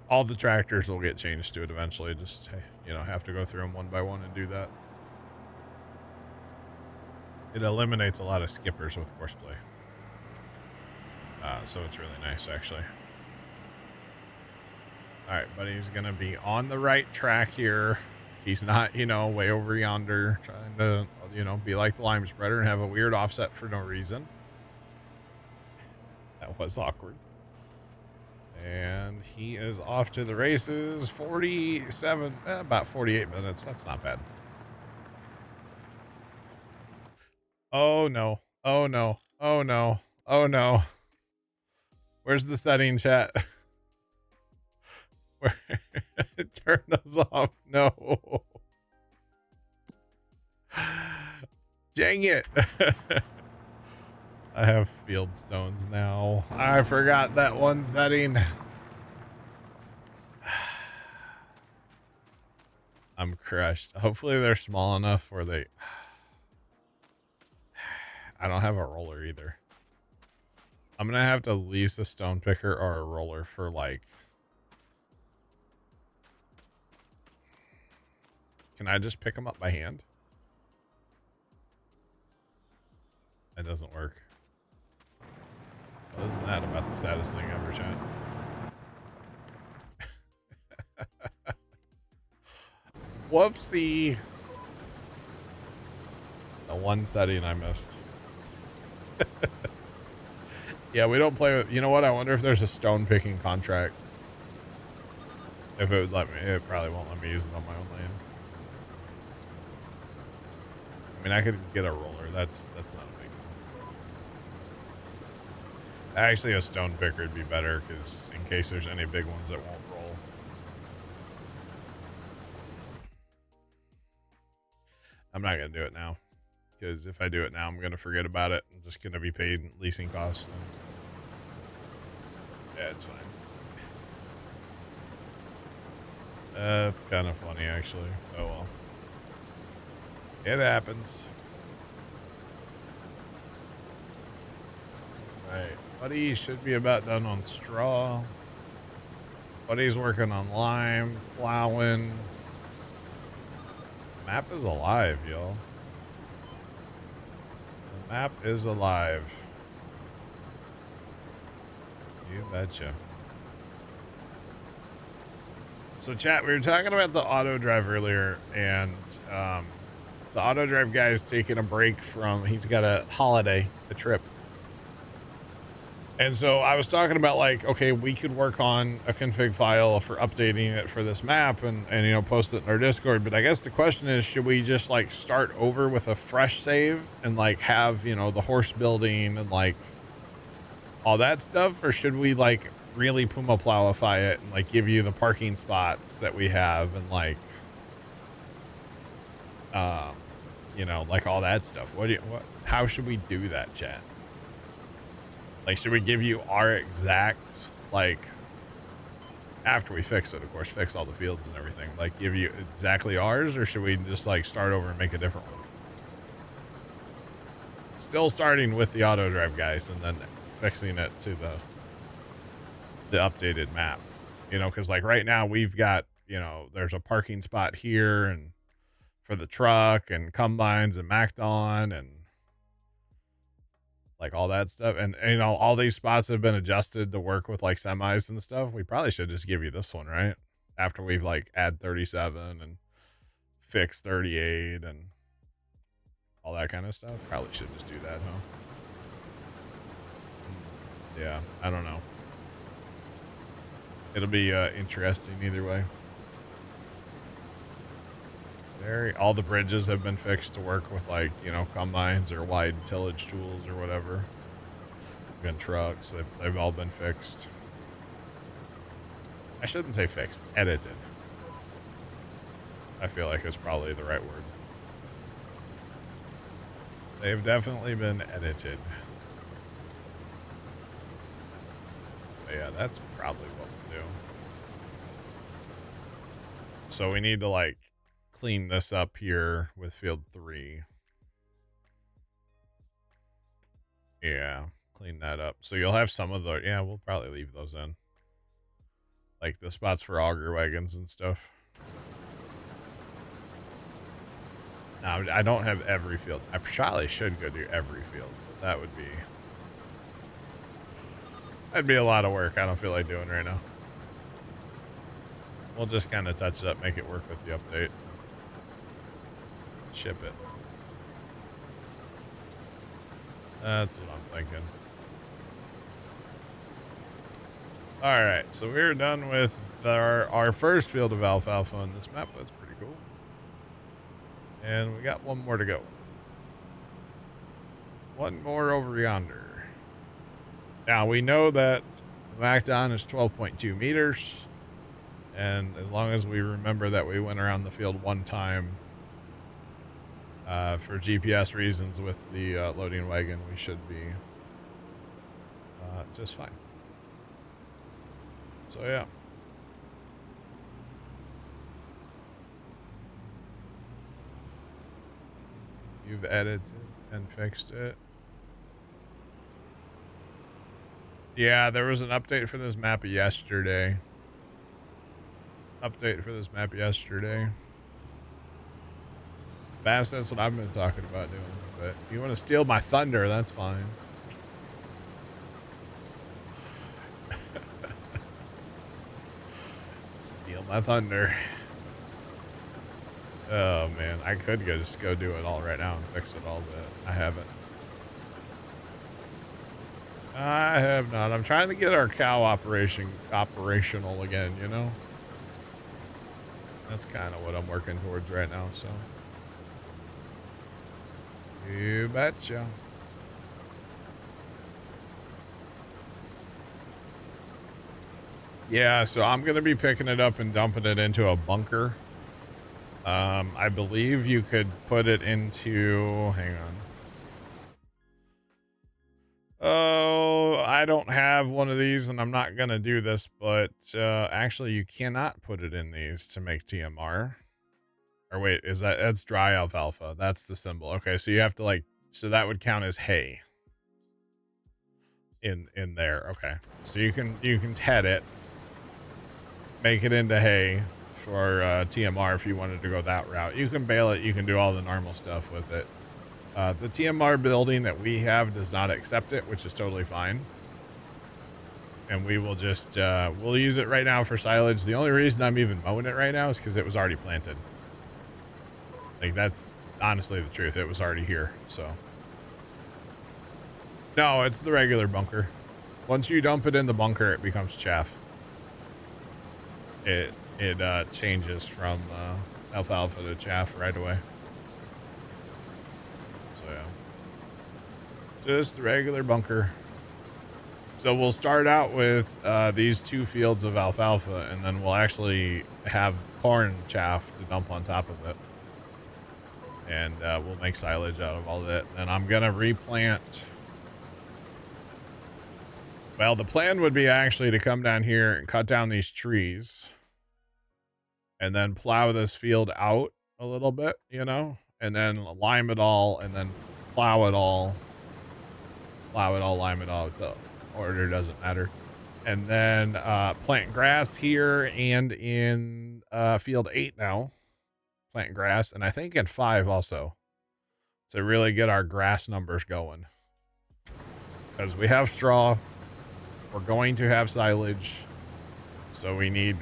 all the tractors will get changed to it eventually. Just, you know, have to go through them one by one and do that. It eliminates a lot of skippers with Horseplay. So it's really nice, actually. All right, buddy's going to be on the right track here. He's not, you know, way over yonder trying to, you know, be like the lime spreader and have a weird offset for no reason. That was awkward. And he is off to the races. 47, about 48 minutes. That's not bad. Oh, no. Oh, no. Oh, no. Oh, no. Where's the setting, chat? Where? Turn those off. No. Dang it. I have field stones now. I forgot that one setting. I'm crushed. Hopefully they're small enough where they... I don't have a roller either. I'm going to have to lease a stone picker or a roller for like... Can I just pick them up by hand? That doesn't work. Well, isn't that about the saddest thing ever, chat? Whoopsie. The one setting I missed. Yeah, we don't play with... You know what? I wonder if there's a stone picking contract. If it would let me... It probably won't let me use it on my own land. I mean, I could get a roller. That's not a big deal. Actually, a stone picker would be better, because in case there's any big ones that won't roll. I'm not going to do it now, because if I do it now, I'm going to forget about it. I'm just going to be paid leasing costs. Yeah, it's fine. It's kind of funny, actually. Oh, well. It happens. Right. Buddy should be about done on straw. Buddy's working on lime, plowing. The map is alive, y'all. The map is alive. You betcha. So chat, we were talking about the auto drive earlier, and the auto drive guy is taking a break from, he's got a holiday, a trip. And so I was talking about like, okay, we could work on a config file for updating it for this map and you know, post it in our Discord. But I guess the question is, should we just like start over with a fresh save and like have, you know, the horse building and like all that stuff? Or should we like really Puma plowify it and like give you the parking spots that we have and like, you know, like all that stuff? How should we do that, chat? Like, should we give you our exact, like, after we fix it, of course, fix all the fields and everything, like, give you exactly ours, or should we just, like, start over and make a different one? Still starting with the auto drive guys and then fixing it to the updated map, you know, because, like, right now we've got, you know, there's a parking spot here and for the truck and combines and Macdon and like all that stuff. And you know, all these spots have been adjusted to work with like semis and stuff. We probably should just give you this one, right? After we've like add 37 and fix 38 and all that kind of stuff. Probably should just do that, huh? Yeah, I don't know. It'll be interesting either way. All the bridges have been fixed to work with like, you know, combines or wide tillage tools or whatever. And trucks, they've all been fixed. I shouldn't say fixed, edited. I feel like it's probably the right word. They've definitely been edited. But yeah, that's probably what we'll do. So we need to like clean this up here with field 3. Yeah, clean that up. So you'll have some of the, yeah, we'll probably leave those in. Like the spots for auger wagons and stuff. Now, I don't have every field. I probably should go do every field, but that would be... That'd be a lot of work I don't feel like doing right now. We'll just kind of touch it up, make it work with the update. Ship it. That's what I'm thinking. Alright, so we're done with our first field of alfalfa on this map. That's pretty cool. And we got one more to go. One more over yonder. Now, we know that the MacDon is 12.2 meters. And as long as we remember that we went around the field one time for GPS reasons with the loading wagon, we should be just fine. So, yeah. You've edited and fixed it. Yeah, there was an update for this map yesterday. Bass, that's what I've been talking about doing. But you want to steal my thunder, that's fine. Steal my thunder. Oh man, I could just go do it all right now and fix it all, but I haven't. I have not. I'm trying to get our cow operational again, you know? That's kind of what I'm working towards right now, so. You betcha. Yeah, so I'm going to be picking it up and dumping it into a bunker. I believe you could put it into, hang on. Oh, I don't have one of these and I'm not going to do this, but actually you cannot put it in these to make TMR. Or wait, that's dry alfalfa. That's the symbol. Okay, so you have to like, so that would count as hay in there. Okay, so you can head it, make it into hay for TMR if you wanted to go that route. You can bale it. You can do all the normal stuff with it. The TMR building that we have does not accept it, which is totally fine. And we will just, we'll use it right now for silage. The only reason I'm even mowing it right now is because it was already planted. Like, that's honestly the truth. It was already here, so. No, it's the regular bunker. Once you dump it in the bunker, it becomes chaff. It changes from alfalfa to chaff right away. So, yeah. Just the regular bunker. So we'll start out with these 2 fields of alfalfa, and then we'll actually have corn chaff to dump on top of it. And we'll make silage out of all that. And I'm going to replant. Well, the plan would be actually to come down here and cut down these trees. And then plow this field out a little bit, you know? And then lime it all, and then plow it all. Plow it all, lime it all. The order doesn't matter. And then plant grass here and in field 8 now. Plant grass, and I think in 5 also, to really get our grass numbers going. Because we have straw, we're going to have silage, so we need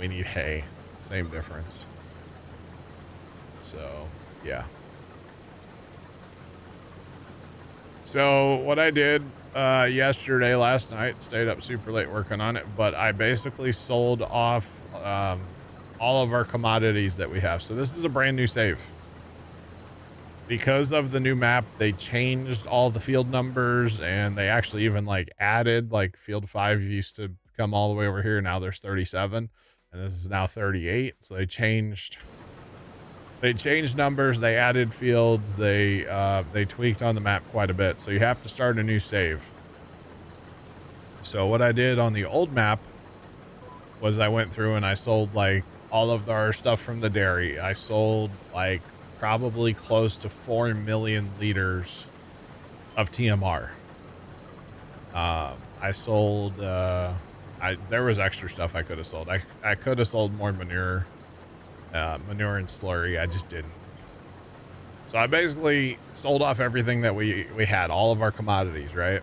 we need hay. Same difference. So, yeah. So, what I did last night, stayed up super late working on it, but I basically sold off all of our commodities that we have. So this is a brand new save. Because of the new map, they changed all the field numbers, and they actually even like added, like field 5 used to come all the way over here. Now there's 37, and this is now 38. So they changed numbers, they added fields, they tweaked on the map quite a bit. So you have to start a new save. So what I did on the old map was I went through and I sold like all of our stuff from the dairy. I sold like probably close to 4 million liters of TMR. I sold, there was extra stuff I could have sold. I could have sold more manure, manure and slurry. I just didn't. So I basically sold off everything that we had, all of our commodities, right?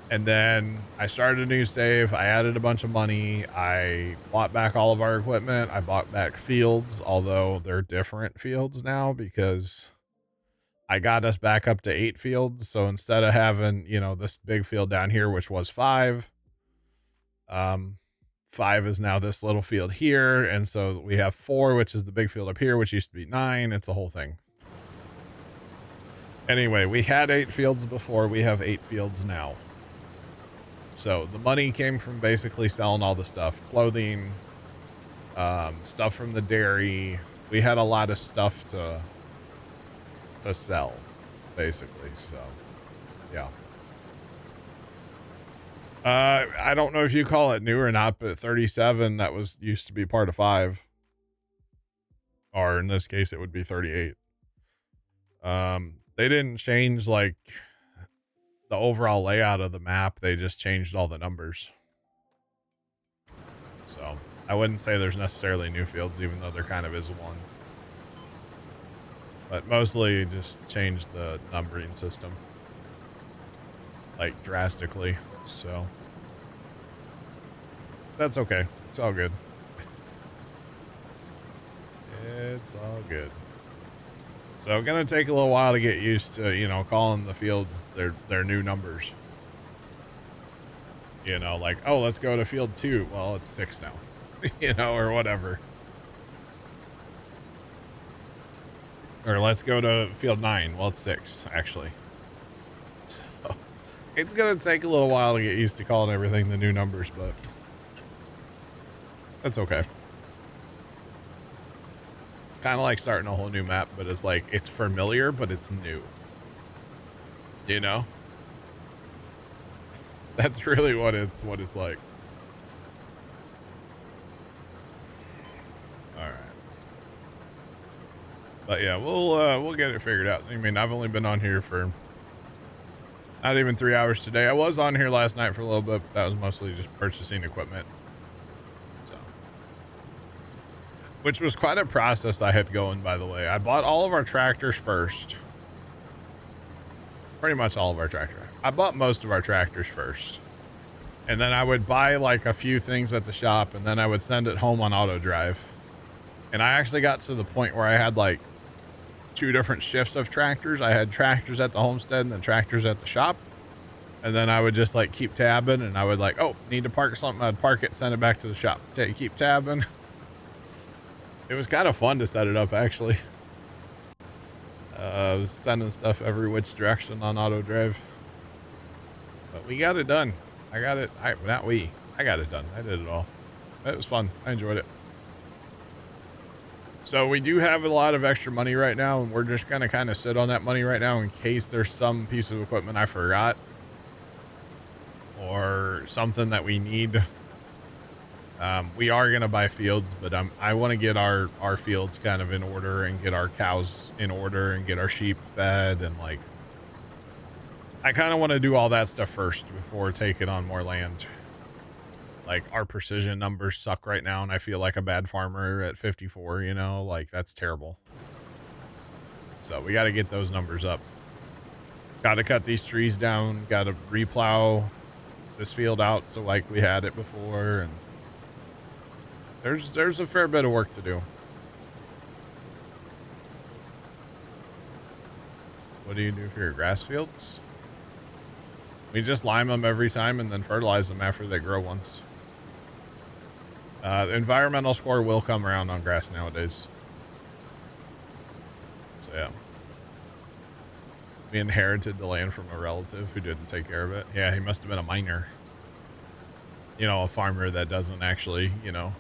And then I started a new save. I added a bunch of money. I bought back all of our equipment. I bought back fields, although they're different fields now because I got us back up to 8 fields. So instead of having, you know, this big field down here, which was 5, 5 is now this little field here. And so we have 4, which is the big field up here, which used to be 9. It's a whole thing. Anyway, we had 8 fields before. We have 8 fields now. So the money came from basically selling all the stuff, clothing, stuff from the dairy. We had a lot of stuff to sell, basically. So, yeah. I don't know if you call it new or not, but 37, that was used to be part of 5. Or in this case, it would be 38. They didn't change, like, the overall layout of the map. They just changed all the numbers. So, I wouldn't say there's necessarily new fields, even though there kind of is one. But mostly just changed the numbering system. Like, drastically. So, that's okay. It's all good. It's all good. So, gonna take a little while to get used to, you know, calling the fields their new numbers. You know, like, oh, let's go to field 2. Well, it's 6 now. You know, or whatever. Or let's go to field 9. Well, it's 6, actually. So, it's gonna take a little while to get used to calling everything the new numbers, but that's okay. It's kind of like starting a whole new map, but it's like, it's familiar, but it's new. You know? That's really what it's like. All right. But yeah, we'll get it figured out. I mean, I've only been on here for not even 3 hours today. I was on here last night for a little bit, but that was mostly just purchasing equipment. So, which was quite a process I had going, by the way. I bought all of our tractors first. Pretty much all of our tractors. I bought most of our tractors first. And then I would buy like a few things at the shop, and then I would send it home on auto drive. And I actually got to the point where I had like 2 different shifts of tractors. I had tractors at the homestead and then tractors at the shop. And then I would just like keep tabbing, and I would like, oh, need to park something. I'd park it, send it back to the shop. Keep tabbing. It was kind of fun to set it up, actually. I was sending stuff every which direction on auto drive. But we got it done. I got it. I got it done. I did it all. It was fun. I enjoyed it. So we do have a lot of extra money right now, and we're just going to kind of sit on that money right now in case there's some piece of equipment I forgot or something that we need. We are going to buy fields, but I want to get our fields kind of in order and get our cows in order and get our sheep fed, and like, I kind of want to do all that stuff first before taking on more land. Like, our precision numbers suck right now, and I feel like a bad farmer at 54, you know? Like, that's terrible. So, we got to get those numbers up. Got to cut these trees down. Got to replow this field out so, like, we had it before. And there's a fair bit of work to do. What do you do for your grass fields? We just lime them every time and then fertilize them after they grow once. The environmental score will come around on grass nowadays. So yeah. We inherited the land from a relative who didn't take care of it. Yeah, he must have been a miner. You know, a farmer that doesn't actually, you know,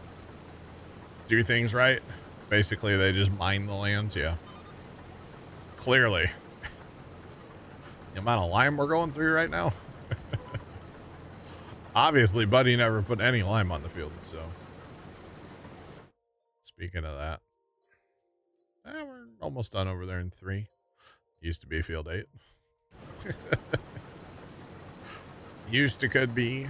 do things right. Basically, they just mine the lands, yeah. Clearly. The amount of lime we're going through right now. Obviously, Buddy never put any lime on the field, so. Speaking of that. We're almost done over there in 3. Used to be field 8. Used to could be,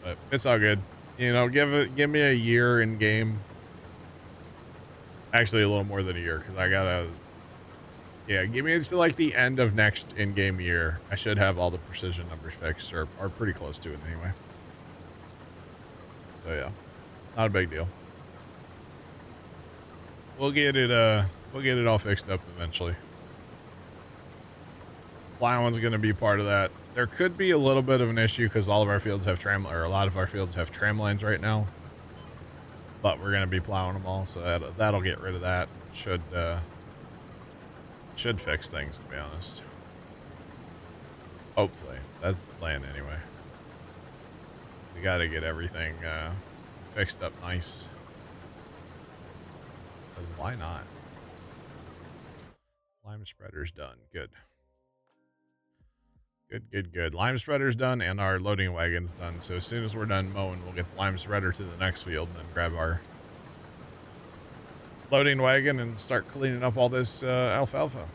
but it's all good. You know, give me a year in game. Actually, a little more than a year because I gotta. Yeah, give me to like the end of next in-game year. I should have all the precision numbers fixed, or pretty close to it anyway. So yeah, not a big deal. We'll get it all fixed up eventually. Plowing's going to be part of that. There could be a little bit of an issue because all of our fields have a lot of our fields have tram lines right now. But we're going to be plowing them all, so that'll get rid of that. Should fix things, to be honest. Hopefully. That's the plan anyway. We got to get everything fixed up nice. Because why not? Lime spreader's done. Good. Good. Lime spreader's done and our loading wagon's done. So as soon as we're done mowing, we'll get the lime spreader to the next field and then grab our loading wagon and start cleaning up all this alfalfa.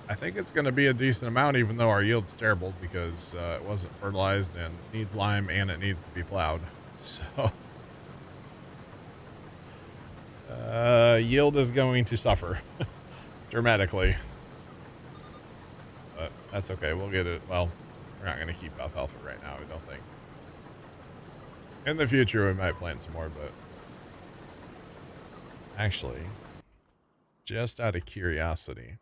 I think it's going to be a decent amount, even though our yield's terrible because it wasn't fertilized and needs lime and it needs to be plowed. So yield is going to suffer dramatically. But that's okay. We'll get it. Well, we're not going to keep alfalfa right now, I don't think. In the future, we might plant some more, but actually, just out of curiosity,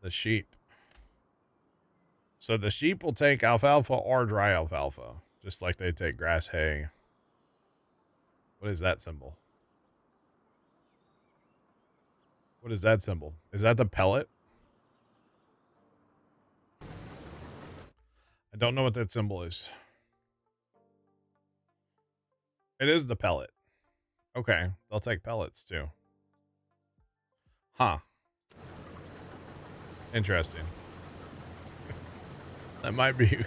the sheep. So the sheep will take alfalfa or dry alfalfa, just like they take grass hay. What is that symbol? What is that symbol? Is that the pellet? I don't know what that symbol is. It is the pellet. Okay, they'll take pellets too. Huh. Interesting. That might be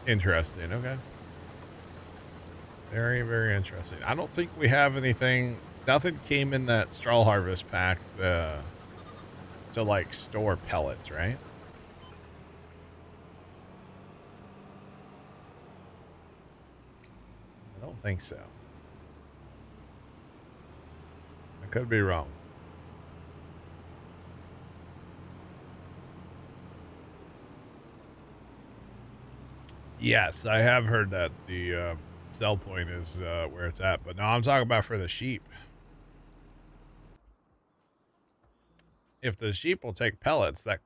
interesting. Okay. Very, very interesting. I don't think we have anything. Nothing came in that straw harvest pack to like store pellets, right? I don't think so. I could be wrong. Yes, I have heard that the sell point is where it's at, but no, I'm talking about for the sheep. If the sheep will take pellets, that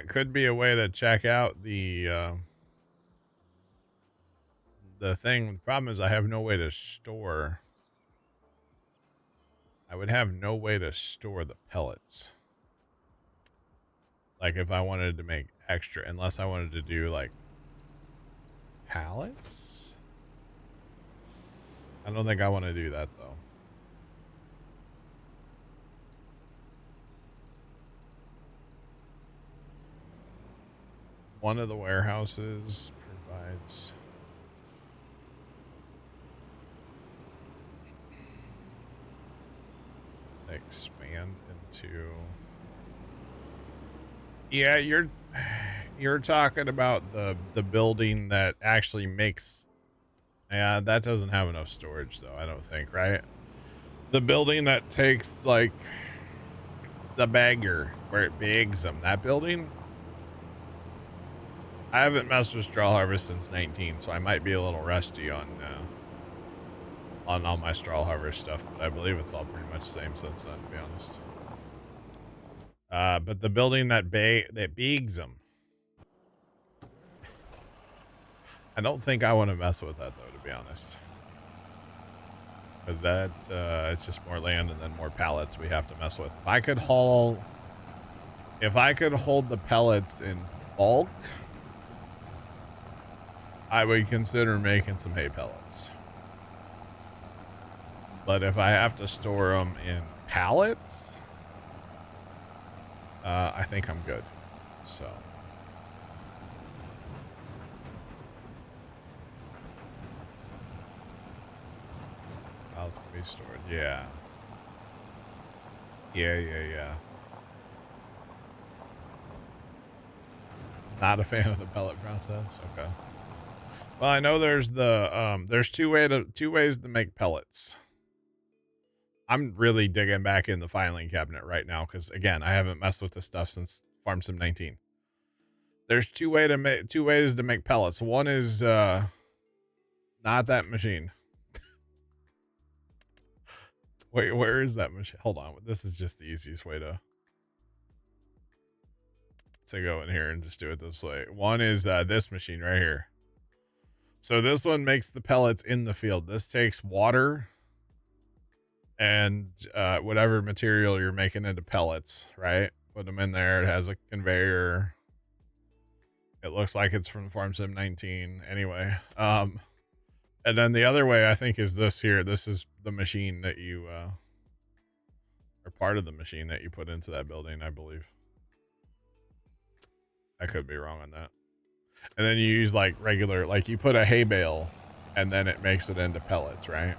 could be a way to check out the thing. The problem is I have no way to store. I would have no way to store the pellets. Like if I wanted to make extra, unless I wanted to do like pallets. I don't think I want to do that though. One of the warehouses provides expand into. Yeah, you're talking about the building that actually makes. Yeah, that doesn't have enough storage though, I don't think, right? The building that takes like the bagger where it bags them, that building. I haven't messed with straw harvest since 19, so I might be a little rusty on all my straw harvest stuff, but I believe it's all pretty much the same since then, to be honest. But the building that bags them, I don't think I want to mess with that though, to be honest. Because that it's just more land and then more pallets we have to mess with. If I could hold the pellets in bulk, I would consider making some hay pellets. But if I have to store them in pallets, I think I'm good. So. Pallets can be stored. Yeah. Yeah. Not a fan of the pellet process. Okay. Well, I know there's there's two ways to make pellets. I'm really digging back in the filing cabinet right now because again, I haven't messed with this stuff since Farm Sim 19. There's two ways to make pellets. One is not that machine. Wait, where is that machine? Hold on. This is just the easiest way to go in here and just do it this way. One is this machine right here. So this one makes the pellets in the field. This takes water and whatever material you're making into pellets, right? Put them in there. It has a conveyor. It looks like it's from Farm Sim 19 anyway. And then the other way I think is this here. This is the machine that you or part of the machine that you put into that building, I believe. I could be wrong on that. And then you use like regular, like you put a hay bale and then it makes it into pellets, right?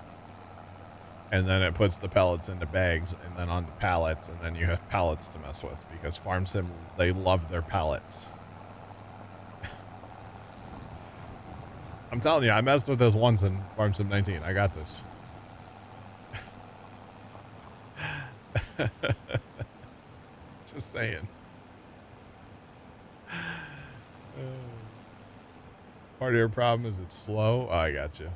And then it puts the pellets into bags and then onto pallets, and then you have pallets to mess with because Farm Sim, they love their pallets. I'm telling you, I messed with this once in Farm Sim 19. I got this. Just saying. Part of your problem is it's slow. Oh, I got you.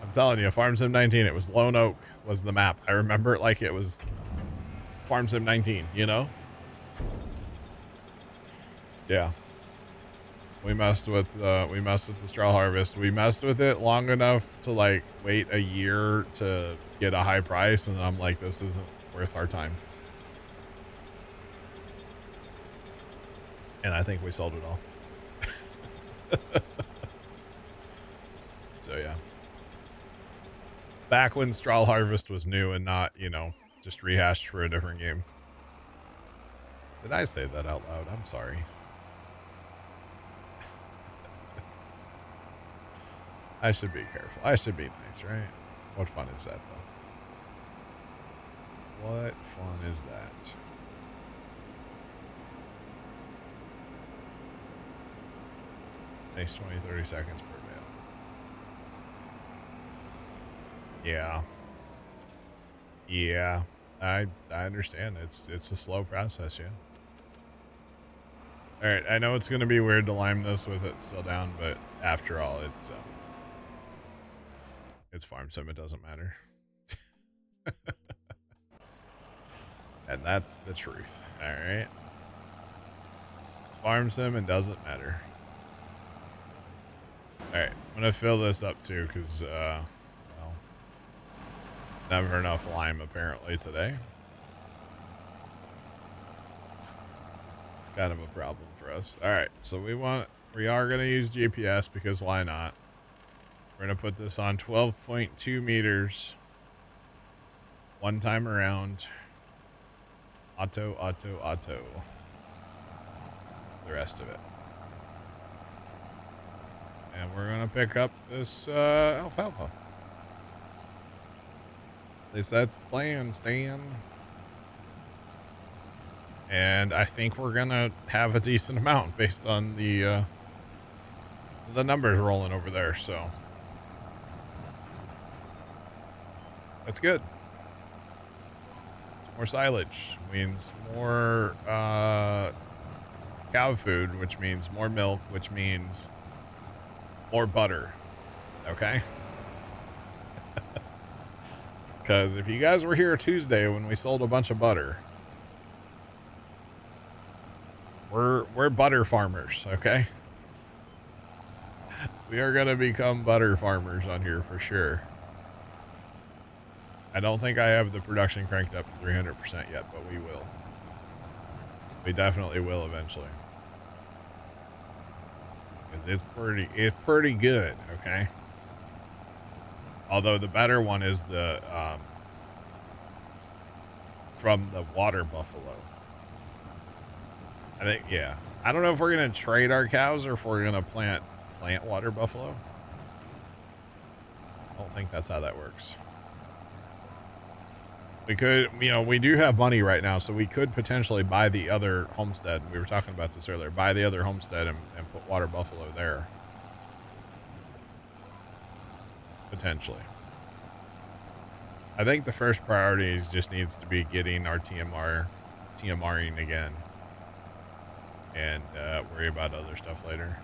I'm telling you, Farm Sim 19, it was Lone Oak was the map. I remember it like it was Farm Sim 19, you know? Yeah. We messed with the straw harvest. We messed with it long enough to like wait a year to get a high price, and I'm like, this isn't worth our time. And I think we sold it all. So yeah. Back when straw harvest was new and not, you know, just rehashed for a different game. Did I say that out loud? I'm sorry. I should be careful. I should be nice, right? What fun is that, though? What fun is that? It takes 20-30 seconds per bale. Yeah. I understand. It's a slow process, yeah. All right, I know it's going to be weird to lime this with it still down, but after all, it's Farm Sim. It doesn't matter. And that's the truth. All right. It's Farm Sim and doesn't matter. All right, I'm going to fill this up too because, well, never enough lime apparently today. It's kind of a problem for us. All right, so we are going to use GPS because why not? We're going to put this on 12.2 meters. One time around. Auto. The rest of it. And we're going to pick up this alfalfa. At least that's the plan, Stan. And I think we're going to have a decent amount based on the numbers rolling over there, so. That's good. More silage means more cow food, which means more milk, which means more butter. Okay? Because if you guys were here Tuesday when we sold a bunch of butter, we're butter farmers, okay? We are going to become butter farmers on here for sure. I don't think I have the production cranked up to 300% yet, but we will. We definitely will eventually. Because it's pretty good, okay? Although the better one is the from the water buffalo. I think, yeah. I don't know if we're gonna trade our cows or if we're gonna plant water buffalo. I don't think that's how that works. We could, you know, we do have money right now, so we could potentially buy the other homestead. We were talking about this earlier. Buy the other homestead and put water buffalo there. Potentially. I think the first priority just needs to be getting our TMRing again. And worry about other stuff later.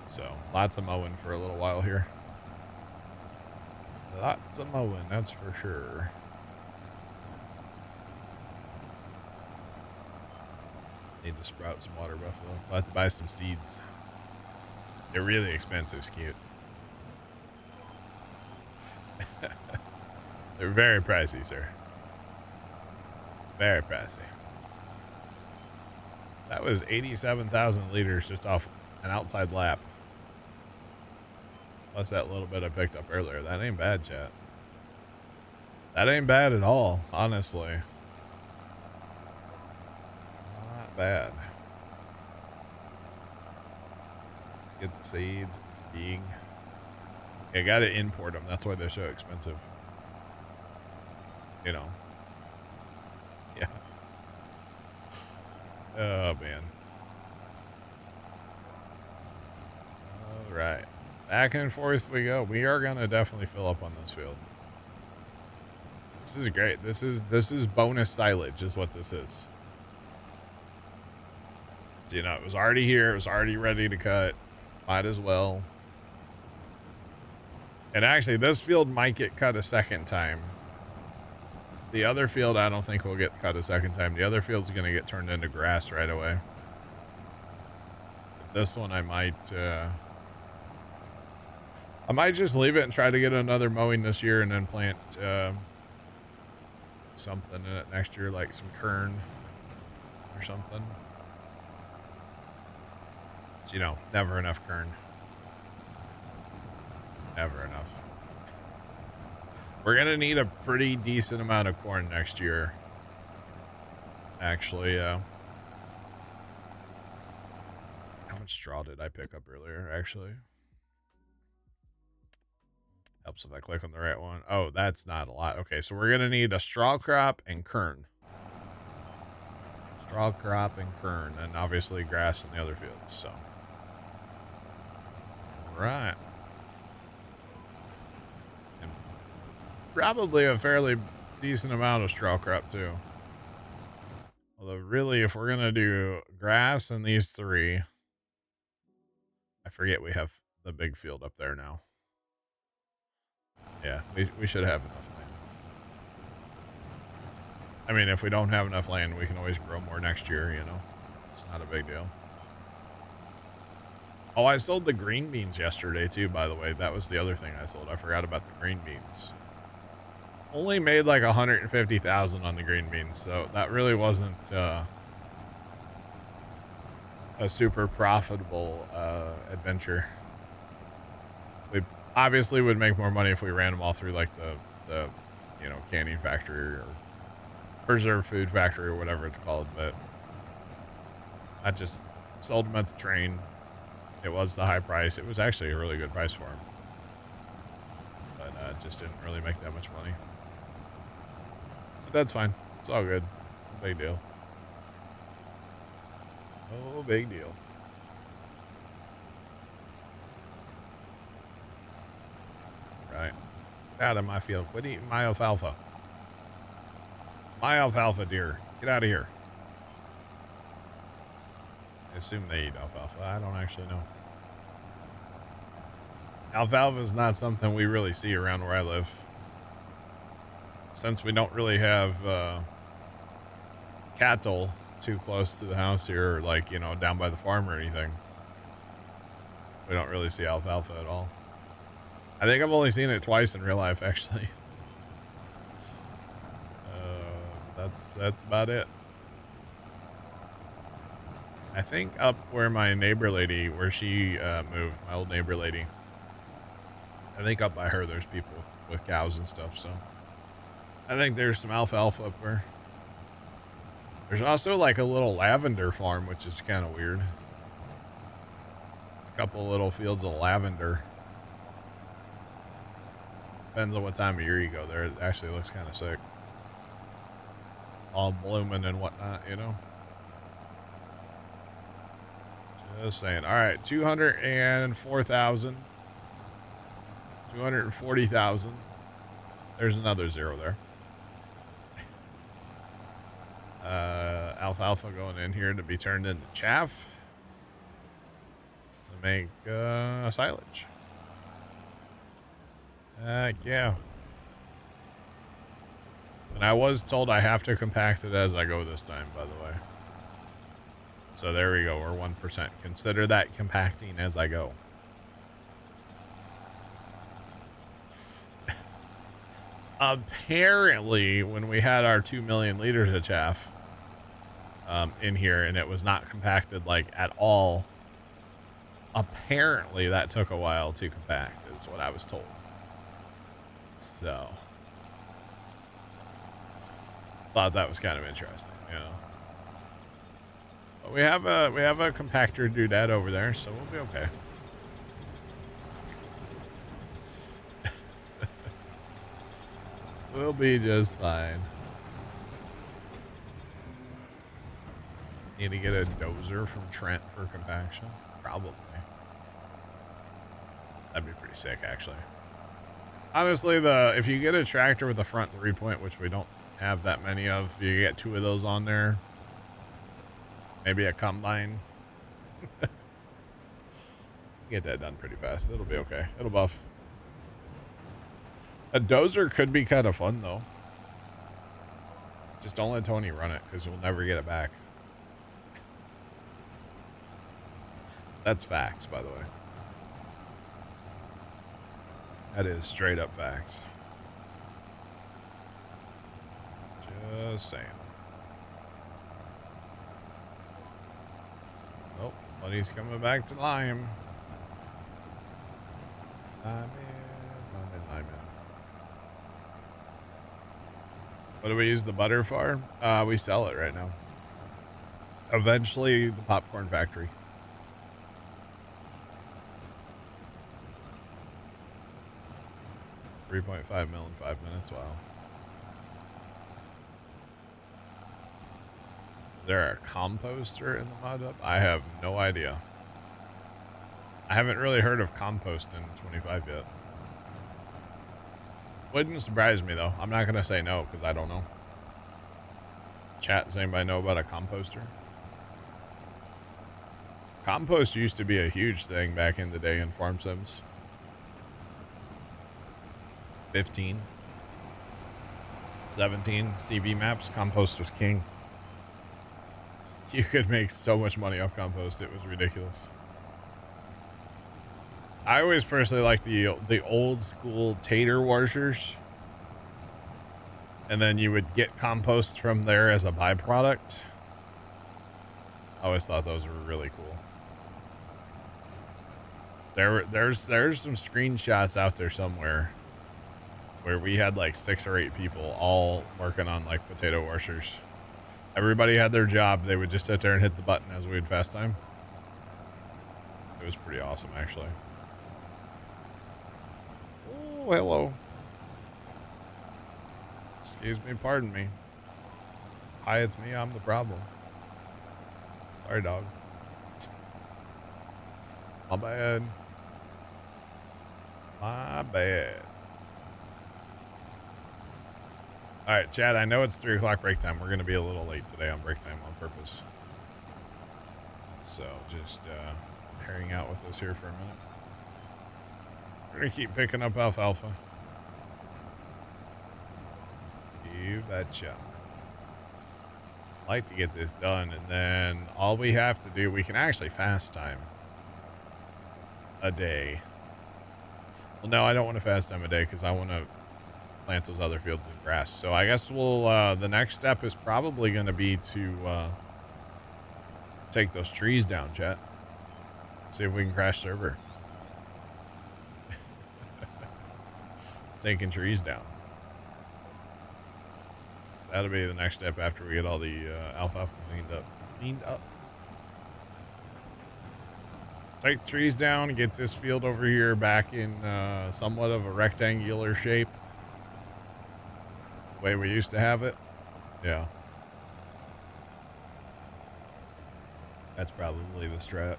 So, lots of mowing for a little while here. Lots of mowing, that's for sure. Need to sprout some water buffalo. I'll have to buy some seeds. They're really expensive, Scoot. They're very pricey, sir. Very pricey. That was 87,000 liters just off an outside lap. Plus that little bit I picked up earlier. That ain't bad, chat. That ain't bad at all, honestly. Not bad. Get the seeds. Big. I gotta import them. That's why they're so expensive. You know. Yeah. Oh, man. All right. Back and forth we go. We are going to definitely fill up on this field. This is great. This is bonus silage is what this is. So, you know, it was already here. It was already ready to cut. Might as well. And actually, this field might get cut a second time. The other field, I don't think will get cut a second time. The other field's going to get turned into grass right away. But this one, I might just leave it and try to get another mowing this year and then plant something in it next year, like some kern or something. But, you know, never enough kern. Never enough. We're going to need a pretty decent amount of corn next year. Actually, how much straw did I pick up earlier, actually? Helps if I click on the right one. Oh, that's not a lot. Okay, so we're going to need a straw crop and kern. Straw crop and kern, and obviously grass in the other fields, so. All right. Probably a fairly decent amount of straw crop too. Although really, if we're gonna do grass and these three, I forget we have the big field up there now. Yeah, we should have enough land. I mean, if we don't have enough land, we can always grow more next year, you know. It's not a big deal. Oh, I sold the green beans yesterday too, by the way. That was the other thing I sold. I forgot about the green beans. Only made like 150,000 on the green beans, so that really wasn't a super profitable adventure. We obviously would make more money if we ran them all through like the you know, canning factory or preserved food factory or whatever it's called, but I just sold them at the train. It was the high price. It was actually a really good price for them, but just didn't really make that much money. That's fine. It's all good. No big deal. No big deal. Right. Out of my field. Quit eating my alfalfa. It's my alfalfa, deer. Get out of here. I assume they eat alfalfa. I don't actually know. Alfalfa is not something we really see around where I live. Since we don't really have cattle too close to the house here, or like, you know, down by the farm or anything, we don't really see alfalfa at all. I think I've only seen it twice in real life, actually. That's about it. I think up where my neighbor lady, where she moved, my old neighbor lady, I think up by her there's people with cows and stuff, so I think there's some alfalfa up there. There's also like a little lavender farm, which is kind of weird. There's a couple little fields of lavender. Depends on what time of year you go there. It actually looks kind of sick. All blooming and whatnot, you know? Just saying. All right, 204,000. 240,000. There's another zero there. Alfalfa going in here to be turned into chaff to make silage. Yeah. And I was told I have to compact it as I go this time, by the way. So there we go. We're 1%. Consider that compacting as I go. Apparently, when we had our 2 million liters of chaff in here and it was not compacted like at all, apparently that took a while to compact is what I was told. So thought that was kind of interesting, you know. But we have a compactor doodad over there, so we'll be okay. We'll be just fine. Need to get a dozer from Trent for compaction? Probably. That'd be pretty sick, actually. Honestly, if you get a tractor with a front 3-point, which we don't have that many of, you get 2 of those on there. Maybe a combine. Get that done pretty fast. It'll be okay. It'll buff. A dozer could be kind of fun, though. Just don't let Tony run it, because you'll never get it back. That's facts, by the way. That is straight up facts. Just saying. Oh, buddy's coming back to Lime. Lime. What do we use the butter for? We sell it right now. Eventually, the popcorn factory. $3.5 million in 5 minutes. Wow. Is there a composter in the mod up? I have no idea. I haven't really heard of compost in 25 yet. Wouldn't surprise me, though. I'm not going to say no, because I don't know. Chat, does anybody know about a composter? Compost used to be a huge thing back in the day in Farm Sims. 15. 17. Stevie maps. Compost was king. You could make so much money off compost. It was ridiculous. I always personally like the old school tater washers. And then you would get compost from there as a byproduct. I always thought those were really cool. There's some screenshots out there somewhere where we had like 6 or 8 people all working on like potato washers. Everybody had their job. They would just sit there and hit the button as we would fast time. It was pretty awesome, actually. Oh, hello. Excuse me, pardon me. Hi, it's me. I'm the problem. Sorry, dog. My bad. My bad. All right, Chad, I know it's 3 o'clock break time. We're going to be a little late today on break time on purpose. So just hang out with us here for a minute. We're going to keep picking up alfalfa. You betcha. I'd like to get this done, and then all we have to do, we can actually fast time a day. Well, no, I don't want to fast time a day because I want to plant those other fields in grass. So I guess we'll, the next step is probably going to be to take those trees down, chat. See if we can crash server. Taking trees down. So that'll be the next step after we get all the alfalfa cleaned up. Take trees down and get this field over here back in somewhat of a rectangular shape. The way we used to have it. Yeah. That's probably the strat.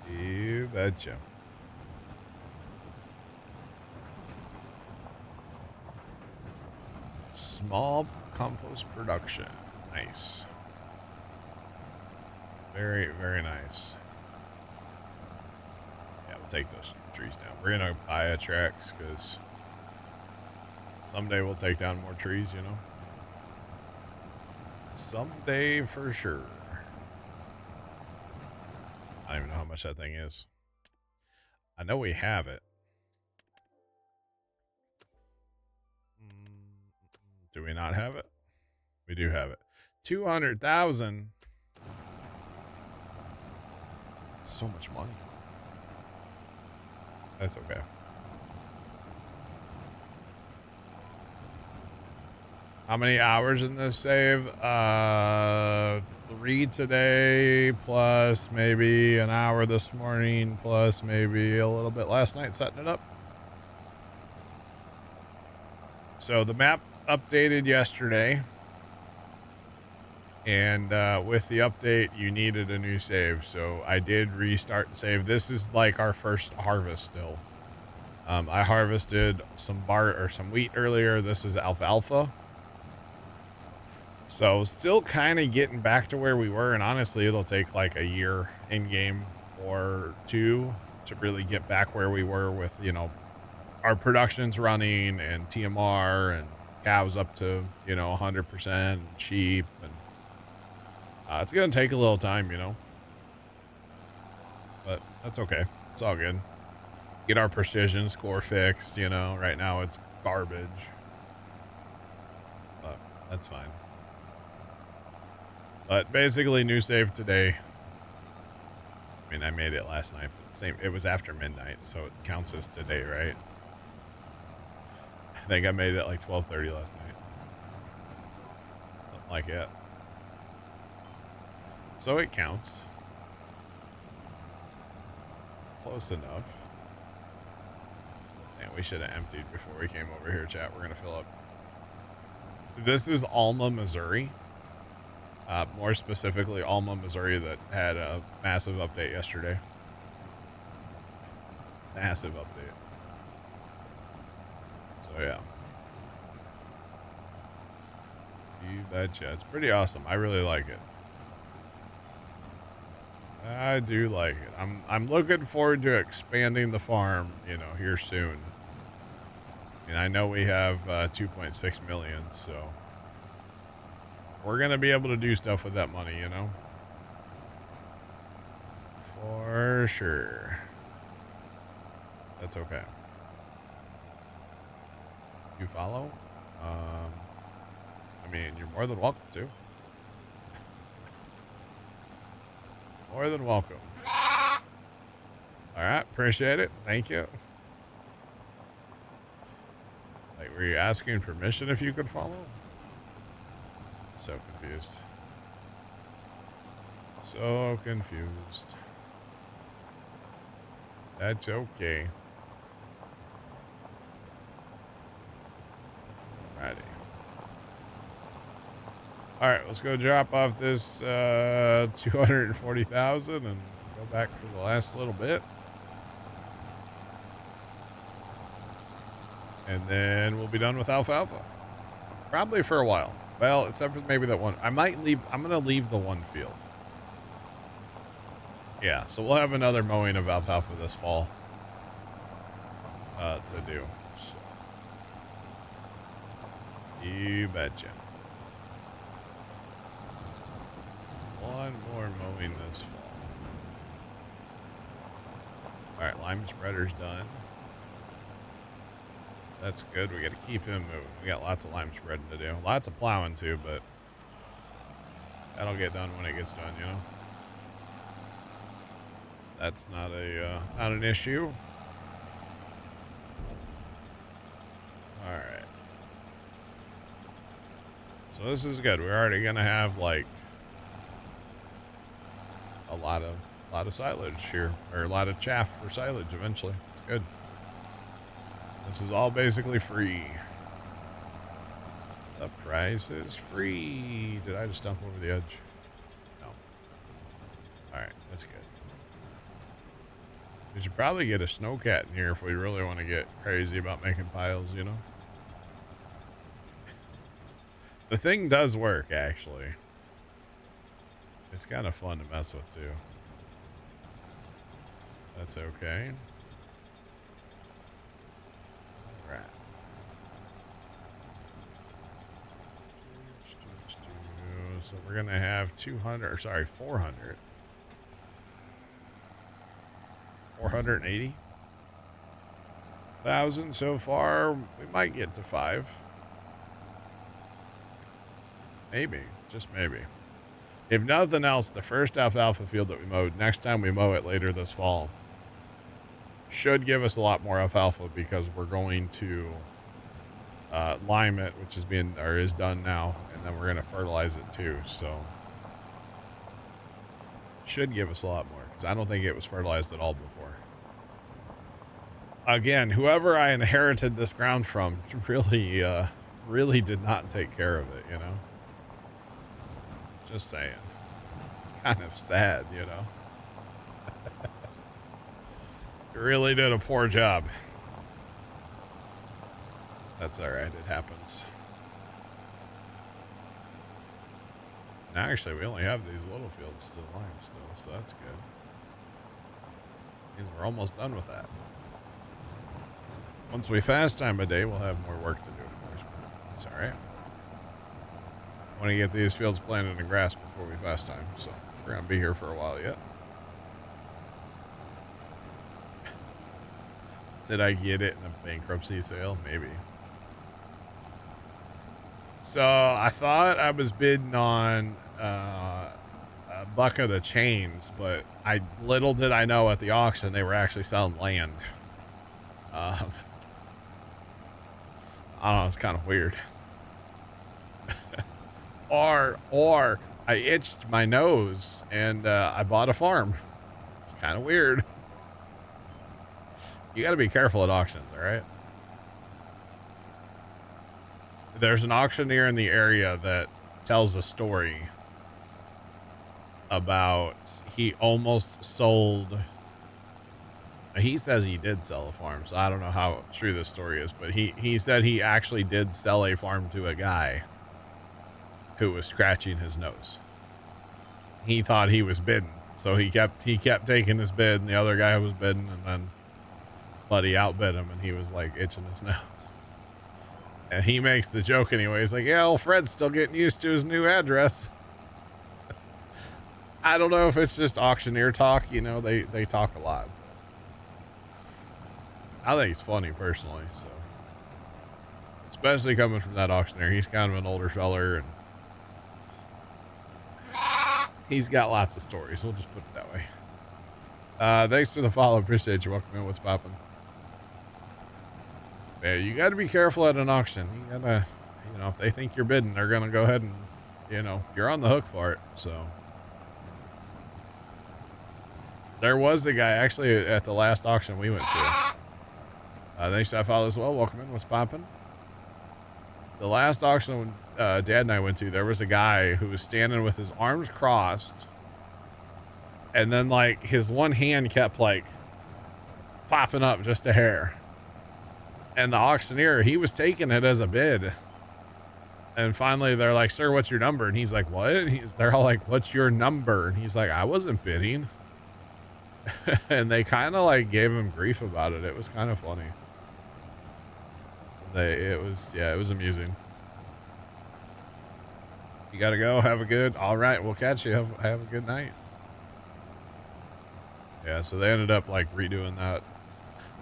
You betcha. Small compost production. Nice. Very, very nice. Yeah, we'll take those trees down. We're gonna buy a tracks because someday we'll take down more trees, you know? Someday for sure. I don't even know how much that thing is. I know we have it. Do we not have it? We do have it. 200,000. So much money. That's okay. How many hours in this save? 3 today, plus maybe an hour this morning, plus maybe a little bit last night setting it up. So the map updated yesterday. And with the update, you needed a new save. So I did restart the save. This is like our first harvest still. I harvested some some wheat earlier. This is alfalfa. So still kind of getting back to where we were. And honestly, it'll take like a year in game or 2 to really get back where we were with, you know, our productions running and TMR and cows up to, you know, 100% and sheep. And it's going to take a little time, you know, but that's okay. It's all good. Get our precision score fixed, you know. Right now it's garbage, but that's fine. But basically, new save today. I mean, I made it last night, but it was after midnight, so it counts as today, right? I think I made it at like 12:30 last night. Something like it. So it counts. It's close enough. Damn, we should have emptied before we came over here, chat. We're going to fill up. This is Alma, Missouri. More specifically, Alma, Missouri, that had a massive update yesterday. Massive update. So, yeah. You betcha. It's pretty awesome. I really like it. I do like it. I'm looking forward to expanding the farm, you know, here soon. And I know we have 2.6 million, so we're gonna be able to do stuff with that money, you know, for sure. That's okay. You follow? I mean, you're more than welcome to. More than welcome. All right, appreciate it. Thank you. Like, were you asking permission if you could follow? So confused. So confused. That's okay. Alrighty. All right, let's go drop off this 240,000 and go back for the last little bit. And then we'll be done with alfalfa. Probably for a while. Well, except for maybe that one. I might leave. I'm going to leave the one field. Yeah, so we'll have another mowing of alfalfa this fall to do. So. You betcha. One more mowing this fall. All right, lime spreader's done. That's good. We got to keep him moving. We got lots of lime spreading to do. Lots of plowing too, but that'll get done when it gets done, you know. That's not an issue. All right. So this is good. We're already gonna have like a lot of silage here, or a lot of chaff for silage eventually. It's good. This is all basically free. The price is free. Did I just stump over the edge? No. Alright, that's good. We should probably get a snowcat in here if we really want to get crazy about making piles, you know? The thing does work, actually. It's kind of fun to mess with, too. That's okay. Alright. So we're going to have 200, or sorry, 400. 480,000 so far. We might get to 5. Maybe, just maybe. If nothing else, the first alfalfa field that we mowed, next time we mow it later this fall, should give us a lot more alfalfa because we're going to lime it, which is done now, and then we're going to fertilize it too. So should give us a lot more because I don't think it was fertilized at all before. Again, whoever I inherited this ground from really did not take care of it, you know? Just saying. It's kind of sad, you know? You really did a poor job. That's alright, it happens. And actually, we only have these little fields to lime still, so that's good. Means we're almost done with that. Once we fast time a day, we'll have more work to do, of course, but it's alright. I want to get these fields planted in grass before we fast time, so we're going to be here for a while yet. Did I get it in a bankruptcy sale? Maybe. So I thought I was bidding on a bucket of chains, but little did I know at the auction they were actually selling land. I don't know, it's kind of weird. or I itched my nose and I bought a farm. It's kind of weird. You got to be careful at auctions, all right? There's an auctioneer in the area that tells a story about he almost sold. He says he did sell a farm, so I don't know how true this story is, but he said he actually did sell a farm to a guy who was scratching his nose. He thought he was bidding, so he kept taking his bid, and the other guy was bidding, and then buddy outbid him, and he was like itching his nose. And he makes the joke anyway. He's like, yeah, old Fred's still getting used to his new address. I don't know if it's just auctioneer talk, you know, they talk a lot. I think it's funny personally, so. Especially coming from that auctioneer. He's kind of an older feller, and he's got lots of stories. We'll just put it that way. Thanks for the follow. Appreciate you. Welcome in. What's poppin'? Yeah, you got to be careful at an auction. You gotta, you know, if they think you're bidding, they're gonna go ahead and, you know, you're on the hook for it. So there was a guy actually at the last auction we went to. Thanks for that follow as well. Welcome in. What's poppin'? The last auction Dad and I went to, there was a guy who was standing with his arms crossed, and then like his one hand kept like popping up just a hair. And the auctioneer, he was taking it as a bid. And finally, they're like, sir, what's your number? And he's like, what? They're all like, what's your number? And he's like, I wasn't bidding. And they kind of like gave him grief about it. It was kind of funny. It was amusing. You got to go. Have a good, all right, we'll catch you. Have a good night. Yeah, so they ended up like redoing that.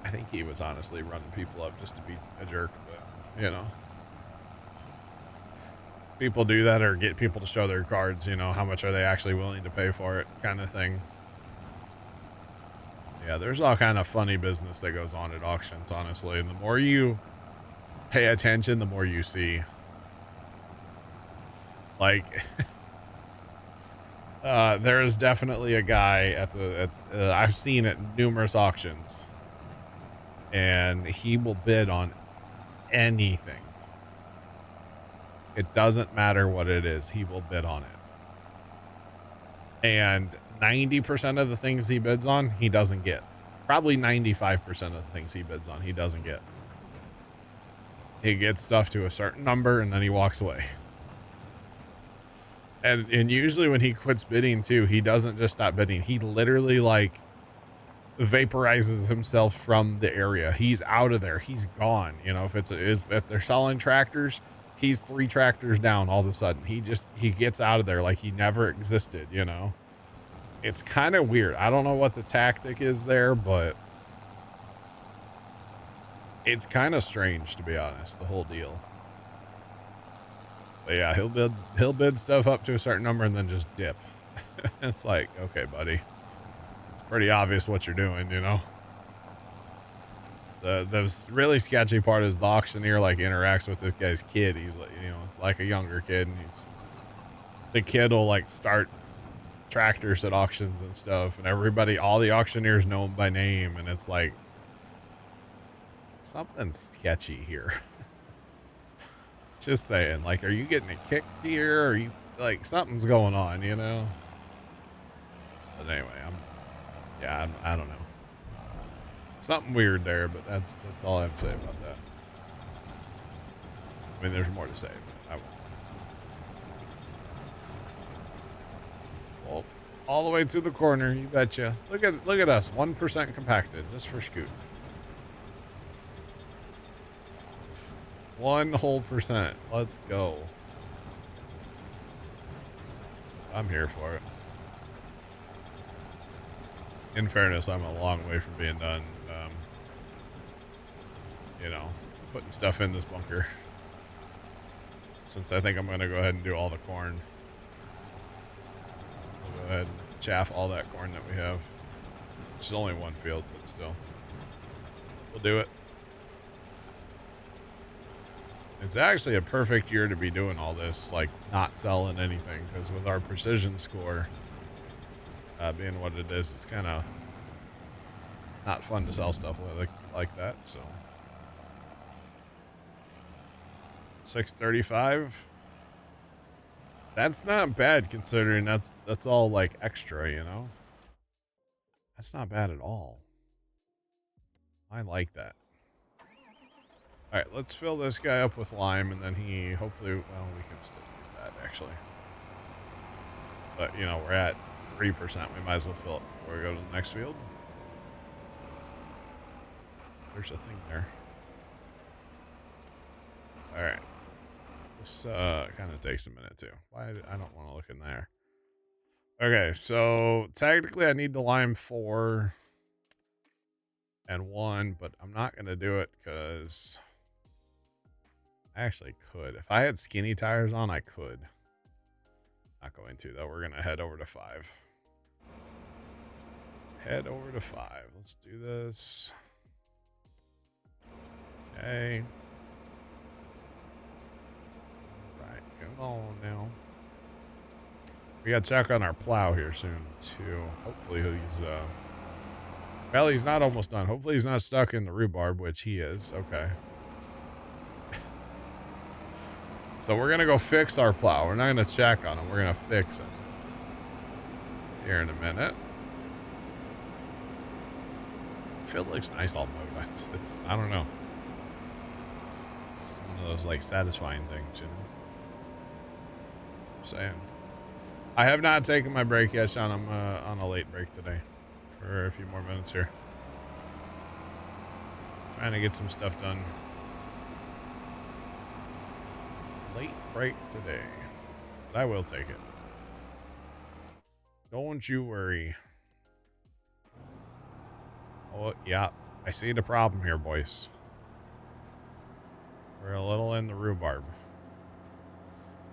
I think he was honestly running people up just to be a jerk, but you know, people do that or get people to show their cards, you know, how much are they actually willing to pay for it kind of thing. Yeah, there's all kind of funny business that goes on at auctions, honestly. And the more you pay attention, the more you see. Like, There is definitely a guy I've seen at numerous auctions, and he will bid on anything. It doesn't matter what it is, he will bid on it. And 90% of the things he bids on, he doesn't get. Probably 95% of the things he bids on, he doesn't get. He gets stuff to a certain number and then he walks away. And usually when he quits bidding too, he doesn't just stop bidding. He literally like vaporizes himself from the area. He's out of there. He's gone. You know, if they're selling tractors, he's 3 tractors down all of a sudden. He gets out of there like he never existed, you know. It's kind of weird. I don't know what the tactic is there, but it's kind of strange, to be honest, the whole deal. But yeah, he'll bid stuff up to a certain number and then just dip. It's like, okay, buddy. It's pretty obvious what you're doing, you know. The really sketchy part is the auctioneer like interacts with this guy's kid. He's like, you know, it's like a younger kid, and the kid will like start tractors at auctions and stuff, and all the auctioneers know him by name, and it's like something sketchy here. Just saying, like, are you getting a kick here? Or are you like something's going on, you know? But anyway, I don't know. Something weird there, but that's all I have to say about that. I mean, there's more to say, but I won't. Well, all the way to the corner, you betcha. Look at us, 1% compacted, just for Scoot. 1 whole percent. Let's go. I'm here for it. In fairness, I'm a long way from being done. You know, putting stuff in this bunker. Since I think I'm going to go ahead and do all the corn. We'll go ahead and chaff all that corn that we have. Which is only 1 field, but still. We'll do it. It's actually a perfect year to be doing all this, like not selling anything, because with our precision score being what it is, it's kind of not fun to sell stuff like that. So 635, that's not bad considering that's all like extra, you know. That's not bad at all. I like that. All right, let's fill this guy up with lime, and then hopefully, well, we can still use that, actually. But, you know, we're at 3%. We might as well fill it before we go to the next field. There's a thing there. All right. This kind of takes a minute, too. I don't want to look in there. Okay, so technically I need the lime 4 and 1, but I'm not going to do it because... I actually could. If I had skinny tires on, I could. Not going to, though. We're going to head over to 5. Head over to 5. Let's do this. Okay. Right, come on now. We got to check on our plow here soon, too. Hopefully he's, well, he's not almost done. Hopefully he's not stuck in the rhubarb, which he is. Okay. So we're going to go fix our plow. We're not going to check on him. We're going to fix him here in a minute. Field looks nice all mowed. It's I don't know. It's one of those like satisfying things, you know. Saying. I have not taken my break yet, Sean. I'm on a late break today for a few more minutes here. Trying to get some stuff done. Late break today, but I will take it. Don't you worry. Oh, yeah, I see the problem here, boys. We're a little in the rhubarb.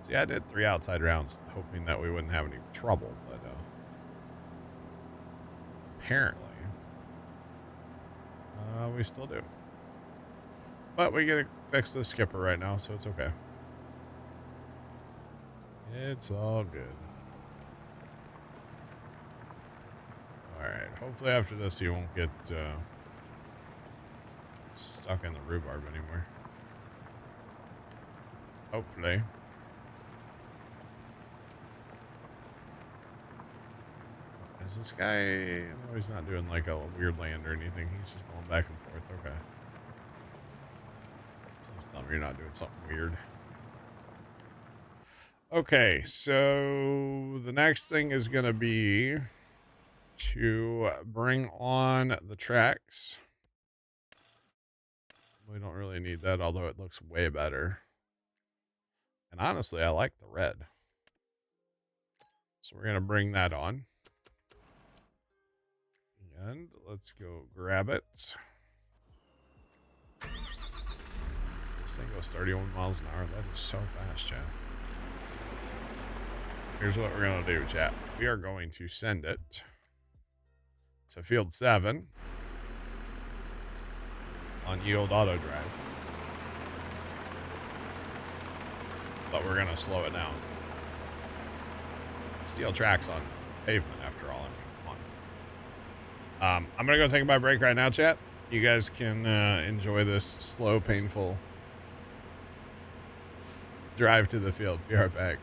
See, I did 3 outside rounds, hoping that we wouldn't have any trouble, but apparently, we still do. But we get to fix the skipper right now, so it's okay. It's all good. Alright, hopefully after this you won't get stuck in the rhubarb anymore. Hopefully. Is this guy... No, he's not doing like a weird land or anything. He's just going back and forth. Okay. Please tell me you're not doing something weird. Okay, so the next thing is going to be to bring on the tracks. We don't really need that, although it looks way better. And honestly, I like the red. So we're going to bring that on. And let's go grab it. This thing goes 31 miles an hour. That is so fast, chat. Here's what we're going to do, chat. We are going to send it to field 7 on yield auto drive. But we're going to slow it down. Steel tracks on pavement after all. I mean, come on. I'm going to go take my break right now, chat. You guys can enjoy this slow, painful drive to the field. Be right back.